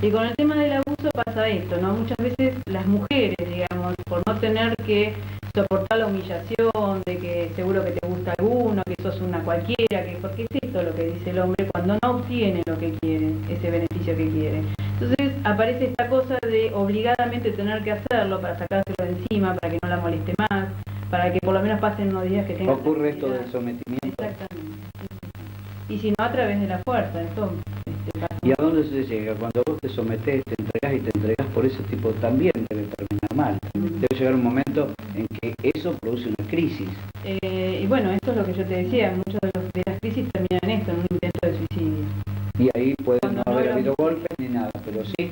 [SPEAKER 2] Y con el tema del abuso pasa esto, ¿no? Muchas veces las mujeres, digamos, por no tener que soportar la humillación de que seguro que te gusta alguno, que sos una cualquiera, que porque es esto lo que dice el hombre cuando no obtiene lo que quiere, ese beneficio que quiere. Entonces aparece esta cosa de obligadamente tener que hacerlo para sacárselo de encima, para que no la moleste más, para que por lo menos pasen unos días que tenga.
[SPEAKER 1] Ocurre esto del sometimiento.
[SPEAKER 2] Exactamente. Y si no, a través de la fuerza, eso pasa.
[SPEAKER 1] ¿Y a dónde se llega? Cuando vos te sometés, te entregas por ese tipo, también debe terminar mal. Debe llegar un momento en que eso produce una crisis.
[SPEAKER 2] Y bueno, esto es lo que yo te decía, muchas de las crisis terminan en esto, en un intento de suicidio.
[SPEAKER 1] Y ahí puede
[SPEAKER 2] Cuando
[SPEAKER 1] no
[SPEAKER 2] no
[SPEAKER 1] haber
[SPEAKER 2] lo-
[SPEAKER 1] habido golpes ni nada, pero sí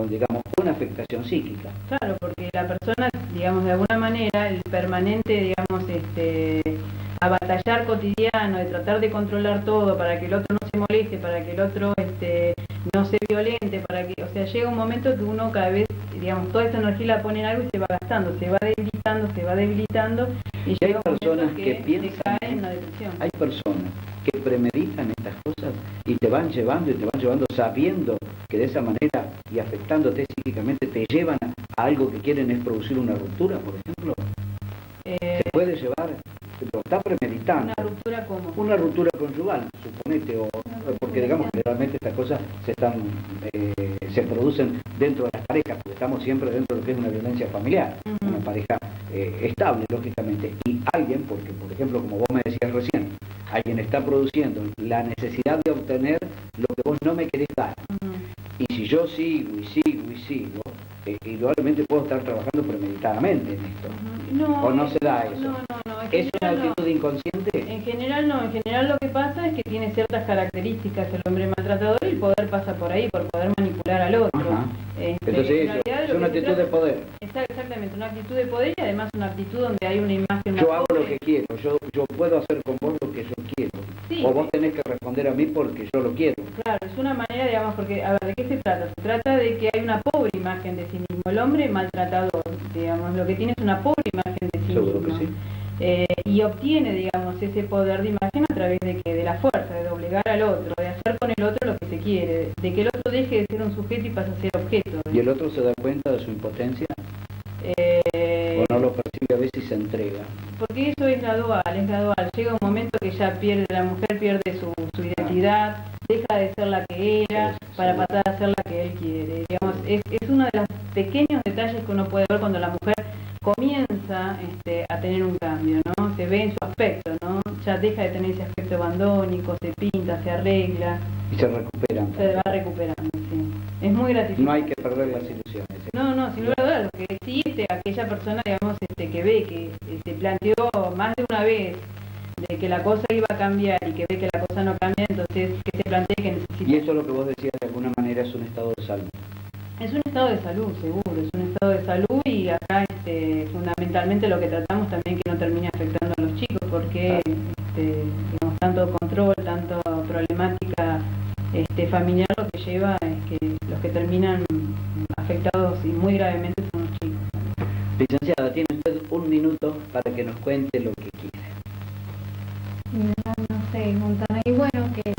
[SPEAKER 1] digamos, una afectación psíquica.
[SPEAKER 2] Claro, porque la persona, digamos, de alguna manera, el permanente, digamos, a batallar cotidiano, de tratar de controlar todo para que el otro no se moleste, para que el otro no se violente, para que, o sea, llega un momento que uno cada vez, digamos, toda esa energía la pone en algo y se va gastando, se va debilitando y
[SPEAKER 1] hay
[SPEAKER 2] llega un
[SPEAKER 1] personas
[SPEAKER 2] momento
[SPEAKER 1] que
[SPEAKER 2] que
[SPEAKER 1] piensan,
[SPEAKER 2] se cae en una depresión.
[SPEAKER 1] Hay personas que premeditan estas cosas y te van llevando sabiendo que de esa manera y afectándote psíquicamente te llevan a algo que quieren es producir una ruptura, por ejemplo. Se puede llevar, lo está premeditando.
[SPEAKER 2] Una ruptura como
[SPEAKER 1] Una ruptura conyugal, suponete, porque digamos generalmente estas cosas se producen dentro de las parejas, porque estamos siempre dentro de lo que es una violencia familiar, una pareja estable, lógicamente, y alguien, porque por ejemplo, como vos me decías recién, alguien está produciendo la necesidad de obtener lo que vos no me querés dar, y si yo sigo, indudablemente puedo estar trabajando premeditadamente en esto, o no se da eso.
[SPEAKER 2] No,
[SPEAKER 1] ¿Es una actitud inconsciente?
[SPEAKER 2] En general no, en general lo que pasa es que tiene ciertas características el hombre maltratador y el poder pasa por ahí, por poder manipular al otro.
[SPEAKER 1] Ajá. Entonces
[SPEAKER 2] En
[SPEAKER 1] eso,
[SPEAKER 2] realidad
[SPEAKER 1] es
[SPEAKER 2] lo
[SPEAKER 1] una
[SPEAKER 2] que se
[SPEAKER 1] actitud de
[SPEAKER 2] trata-
[SPEAKER 1] poder.
[SPEAKER 2] Exactamente, una actitud de poder y además una actitud donde hay una imagen
[SPEAKER 1] Yo
[SPEAKER 2] más
[SPEAKER 1] hago lo
[SPEAKER 2] pobre.
[SPEAKER 1] que quiero, yo puedo hacer con vos lo que yo quiero.
[SPEAKER 2] Sí.
[SPEAKER 1] O vos tenés que responder a mí porque yo lo quiero.
[SPEAKER 2] Claro, es una manera, digamos, porque, a ver, ¿de qué se trata? Se trata de que hay una pobre imagen de sí mismo. El hombre maltratador, digamos, lo que tiene es una pobre imagen de sí
[SPEAKER 1] Seguro
[SPEAKER 2] mismo.
[SPEAKER 1] que sí.
[SPEAKER 2] y obtiene, digamos, ese poder de imagen a través de la fuerza, de doblegar al otro, de hacer con el otro lo que se quiere, de que el otro deje de ser un sujeto y pase a ser objeto.
[SPEAKER 1] ¿Y el otro se da cuenta de su impotencia? ¿O no lo percibe a veces y se entrega?
[SPEAKER 2] Porque eso es gradual, es gradual. Llega un momento que ya la mujer pierde su identidad, deja de ser la que era para pasar a ser la que él quiere. Digamos, es uno de los pequeños detalles que uno puede ver cuando la mujer comienza a tener un cambio, ¿no? Se ve en su aspecto, ¿no? Ya deja de tener ese aspecto abandónico, se pinta, se arregla.
[SPEAKER 1] Y se recuperan.
[SPEAKER 2] Se va recuperando, sí. Es muy gratificante.
[SPEAKER 1] No hay que perder las ilusiones.
[SPEAKER 2] No, sin lugar a dudas, lo que sí, aquella persona, digamos, que ve, que se planteó más de una vez de que la cosa iba a cambiar y que ve que la cosa no cambia, entonces que se plantee que necesita...
[SPEAKER 1] Y eso es lo que vos decías, de alguna manera es un estado de salud.
[SPEAKER 2] Es un estado de salud, seguro, es un estado de salud y acá fundamentalmente lo que tratamos también que no termine afectando a los chicos, porque digamos, tanto control, tanto problemática familiar lo que lleva es que los que terminan afectados y muy gravemente son los chicos.
[SPEAKER 1] Licenciada, tiene usted un minuto para que nos cuente lo que quiere.
[SPEAKER 3] No sé, contame. Y bueno, que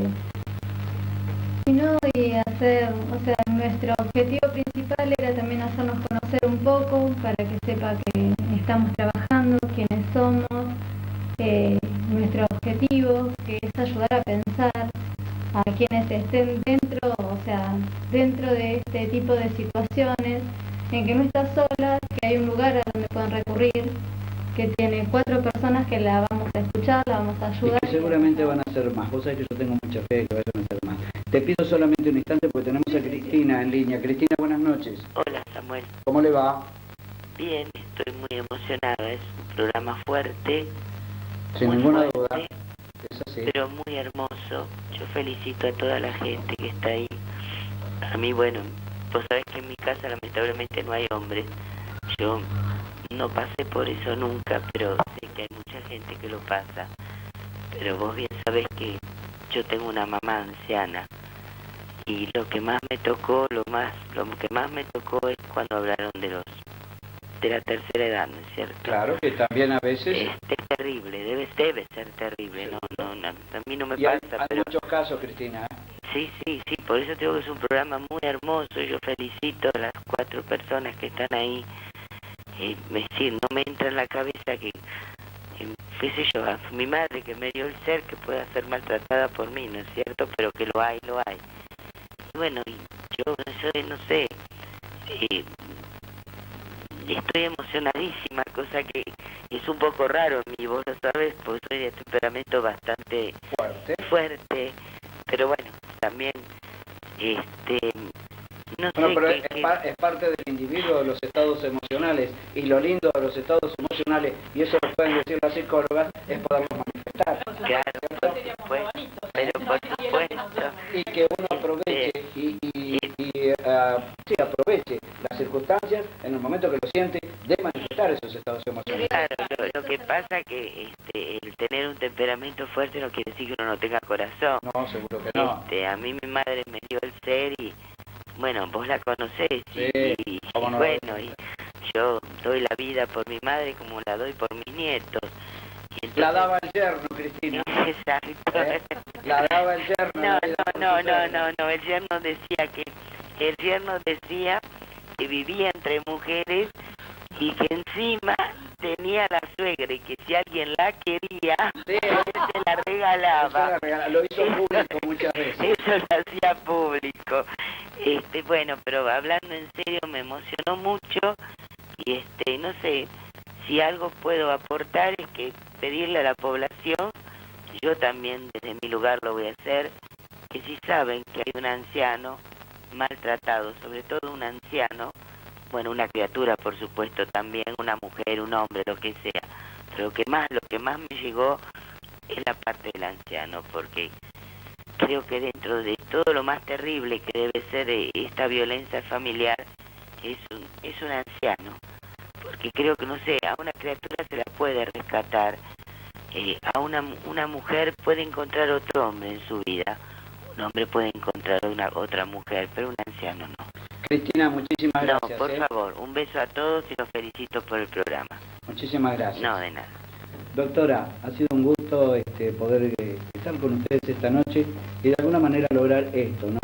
[SPEAKER 3] si no, y hacer, o sea, nuestro objetivo principal era también hacernos conocer un poco para que sepa que estamos trabajando, quiénes somos, nuestro objetivo, que es ayudar a pensar a quienes estén dentro, o sea, dentro de este tipo de situaciones, en que no estás sola, que hay un lugar a donde pueden recurrir, que tiene 4 personas que la vamos a escuchar, la vamos a ayudar.
[SPEAKER 1] Y que seguramente van a ser más. Vos sabés que yo tengo mucha fe de que vayan a ser más. Te pido solamente un instante porque tenemos a Cristina en línea. Cristina, buenas noches.
[SPEAKER 8] Hola, Samuel.
[SPEAKER 1] ¿Cómo le va?
[SPEAKER 8] Bien, estoy muy emocionada. Es un programa fuerte.
[SPEAKER 1] Sin
[SPEAKER 8] muy
[SPEAKER 1] ninguna
[SPEAKER 8] fuerte,
[SPEAKER 1] duda. Es así.
[SPEAKER 8] pero muy hermoso. Yo felicito a toda la gente que está ahí. A mí, bueno, vos sabés que en mi casa lamentablemente no hay hombres. Yo no pasé por eso nunca, pero sé que hay mucha gente que lo pasa. Pero vos bien sabés que yo tengo una mamá anciana y lo que más me tocó, lo que más me tocó es cuando hablaron de la tercera edad, ¿no es cierto?
[SPEAKER 1] Claro que también a veces...
[SPEAKER 8] Es terrible, debe ser terrible, no, a mí no me
[SPEAKER 1] y
[SPEAKER 8] pasa,
[SPEAKER 1] hay
[SPEAKER 8] pero...
[SPEAKER 1] muchos casos, Cristina.
[SPEAKER 8] Sí, por eso digo que es un programa muy hermoso. Yo felicito a las 4 personas que están ahí. Decir, no me entra en la cabeza que, qué sé yo, a mi madre que me dio el ser que pueda ser maltratada por mí, ¿no es cierto? Pero que lo hay. Y bueno, yo no sé, estoy emocionadísima, cosa que es un poco raro en mí, vos lo sabés, porque soy de temperamento bastante fuerte, pero bueno, también, no sé.
[SPEAKER 1] Bueno, pero es parte del individuo, de los estados emocionales, y lo lindo de los estados emocionales, y eso lo pueden decir las psicólogas, es poderlos manifestar.
[SPEAKER 8] Claro, por supuesto, pero por supuesto.
[SPEAKER 1] Y que uno aproveche, aproveche las circunstancias en el momento que lo siente, de manifestar esos estados emocionales.
[SPEAKER 8] Claro, lo que pasa que el tener un temperamento fuerte no quiere decir que uno no tenga corazón.
[SPEAKER 1] No, seguro que no.
[SPEAKER 8] A mí mi madre me dio el ser y, bueno, vos la conocés,
[SPEAKER 1] sí,
[SPEAKER 8] y
[SPEAKER 1] no,
[SPEAKER 8] bueno, y yo doy la vida por mi madre como la doy por mis nietos. Y entonces...
[SPEAKER 1] La daba el yerno, Cristina.
[SPEAKER 8] Exacto.
[SPEAKER 1] La daba el yerno.
[SPEAKER 8] No, el yerno decía que vivía entre mujeres y que encima tenía la suegra y que si alguien la quería,
[SPEAKER 1] sí,
[SPEAKER 8] se la regalaba.
[SPEAKER 1] Lo hizo público muchas veces.
[SPEAKER 8] Eso lo hacía público. Bueno, pero hablando en serio me emocionó mucho y no sé, si algo puedo aportar es que pedirle a la población, yo también desde mi lugar lo voy a hacer, que si saben que hay un anciano maltratado, sobre todo un anciano, bueno, una criatura por supuesto también, una mujer, un hombre, lo que sea, pero lo que más me llegó es la parte del anciano, porque creo que dentro de todo lo más terrible que debe ser esta violencia familiar es un anciano, porque creo que, no sé, a una criatura se la puede rescatar, a una mujer puede encontrar otro hombre en su vida, un hombre puede encontrar otra mujer, pero un anciano no.
[SPEAKER 1] Cristina, muchísimas gracias.
[SPEAKER 8] No, por favor, un beso a todos y los felicito por el programa.
[SPEAKER 1] Muchísimas gracias.
[SPEAKER 8] No, de nada.
[SPEAKER 1] Doctora, ha sido un gusto poder estar con ustedes esta noche y de alguna manera lograr esto, ¿no?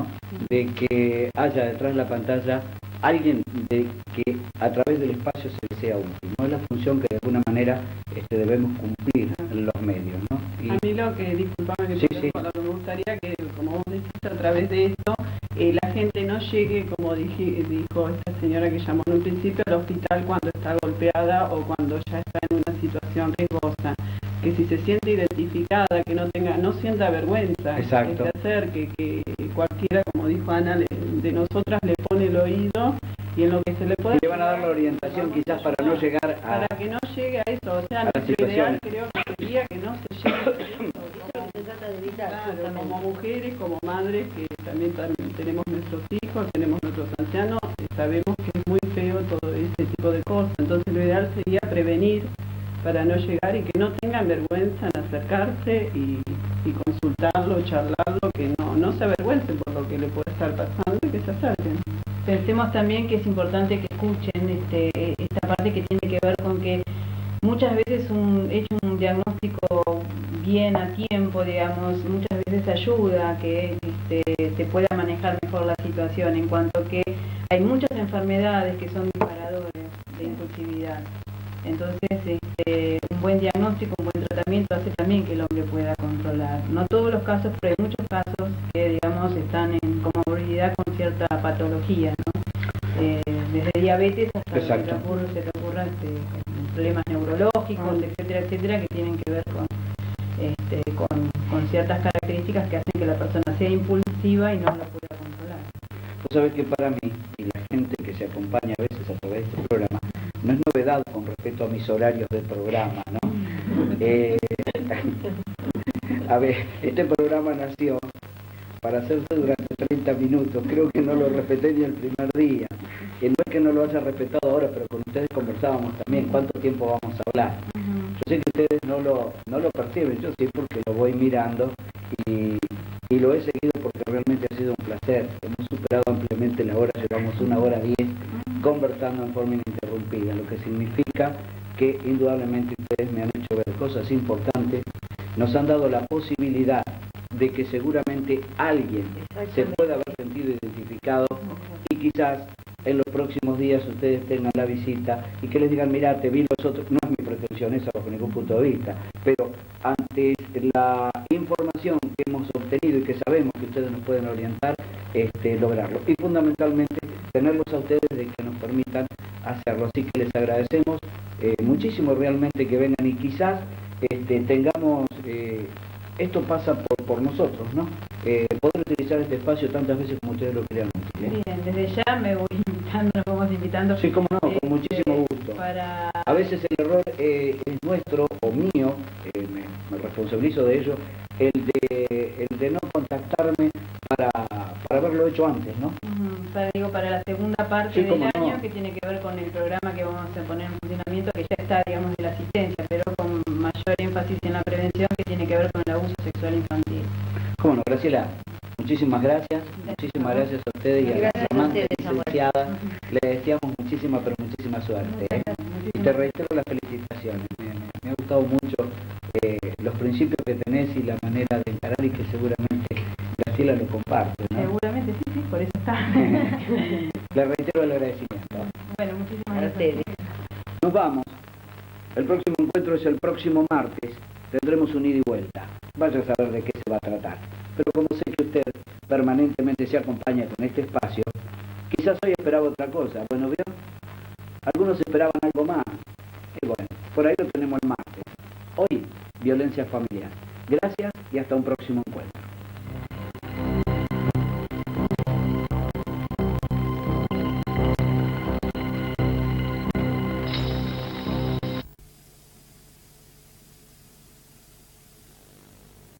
[SPEAKER 1] De que haya detrás de la pantalla alguien de que a través del espacio se le sea útil, ¿no? Es la función que de alguna manera debemos cumplir en los medios, ¿no? Y...
[SPEAKER 4] A mí lo que, disculpame que me gustaría que, como vos decís, a través de esto, la gente no llegue, como dijo esta señora que llamó en un principio, al hospital cuando está golpeada o cuando ya está en una situación riesgosa. Que si se siente identificada, que no sienta vergüenza,
[SPEAKER 1] exacto,
[SPEAKER 4] que se acerque, que cualquiera, como dijo Ana, de nosotras le pone el oído y en lo que se le puede...
[SPEAKER 1] Le van a dar la orientación quizás para no llegar a...
[SPEAKER 4] Para que no llegue a eso, o sea, nuestro ideal creo que sería que no se llegue a eso.
[SPEAKER 5] Se trata de evitar,
[SPEAKER 4] claro, como mujeres, como madres, que también tenemos nuestros hijos, tenemos nuestros ancianos, sabemos que es muy feo todo ese tipo de cosas, entonces lo ideal sería prevenir para no llegar y que no tengan vergüenza en acercarse y consultarlo, charlarlo, que no se avergüencen por lo que le puede estar pasando y que se acerquen.
[SPEAKER 2] Pensemos también que es importante que escuchen esta parte que tiene que ver con que muchas veces hecho un diagnóstico bien a tiempo, digamos, muchas veces ayuda a que se pueda manejar mejor la situación, en cuanto que hay muchas enfermedades que son disparadores de impulsividad. Entonces, un buen diagnóstico, un buen tratamiento hace también que el hombre pueda controlar. No todos los casos, pero hay muchos casos que, digamos, están en comorbilidad con cierta patología, ¿no? Desde diabetes hasta se te ocurra problemas neurológicos, etcétera, etcétera, que tienen que ver con ciertas características que hacen que la persona sea impulsiva y no la pueda controlar.
[SPEAKER 1] Vos sabés que para mí, y la gente que se acompaña a veces a través de este programa, no es novedad con respecto a mis horarios del programa, ¿no? A ver, este programa nació para hacerse durante 30 minutos, creo que no lo respeté ni el primer día, que no es que no lo haya respetado ahora, pero con ustedes conversábamos también cuánto tiempo vamos a hablar. Yo sé que ustedes no lo perciben, yo sí, porque lo voy mirando y lo he seguido porque realmente ha sido un placer. Hemos superado ampliamente la hora, llevamos 1 hora 10 conversando en forma ininterrumpida, lo que significa que indudablemente ustedes me han hecho ver cosas importantes, nos han dado la posibilidad de que seguramente alguien se pueda haber sentido identificado y quizás en los próximos días ustedes tengan la visita y que les digan, mira, te vi los otros, no es mi pretensión esa bajo ningún punto de vista, pero ante la información que hemos obtenido y que sabemos que ustedes nos pueden orientar, lograrlo. Y fundamentalmente tenerlos a ustedes de que nos permitan hacerlo. Así que les agradecemos muchísimo realmente que vengan y quizás tengamos... esto pasa por nosotros, ¿no? Poder utilizar este espacio tantas veces como ustedes lo quieran.
[SPEAKER 2] Bien, desde ya me voy invitando, nos vamos invitando.
[SPEAKER 1] Sí, como no, con muchísimo gusto. A veces el error es nuestro o mío, me responsabilizo de ello, el de no contactarme para haberlo hecho antes, ¿no?
[SPEAKER 2] Para la segunda parte del año, que tiene que ver con el programa que vamos a poner en funcionamiento, que ya está, digamos, de la asistencia, pero con mayor énfasis en la prevención, que tiene que ver con el abuso sexual infantil.
[SPEAKER 1] Cómo no, Graciela, muchísimas gracias a ustedes y a las amantes licenciadas. Les deseamos muchísima suerte. Y te reitero las felicitaciones. Me ha gustado mucho los principios que tenés y la manera de encarar y que seguramente Graciela lo comparte, ¿no?
[SPEAKER 2] Seguramente sí, por eso está.
[SPEAKER 1] Le reitero el agradecimiento.
[SPEAKER 2] Bueno, muchísimas gracias.
[SPEAKER 1] Nos vamos. El próximo encuentro es el próximo martes. Tendremos un ida y vuelta. Vaya a saber de qué se va a tratar. Pero como sé que usted permanentemente se acompaña con este espacio, quizás hoy esperaba otra cosa. Bueno, ¿vio? Algunos esperaban algo más. Y bueno, por ahí lo tenemos el martes. Hoy, violencia familiar. Gracias y hasta un próximo encuentro.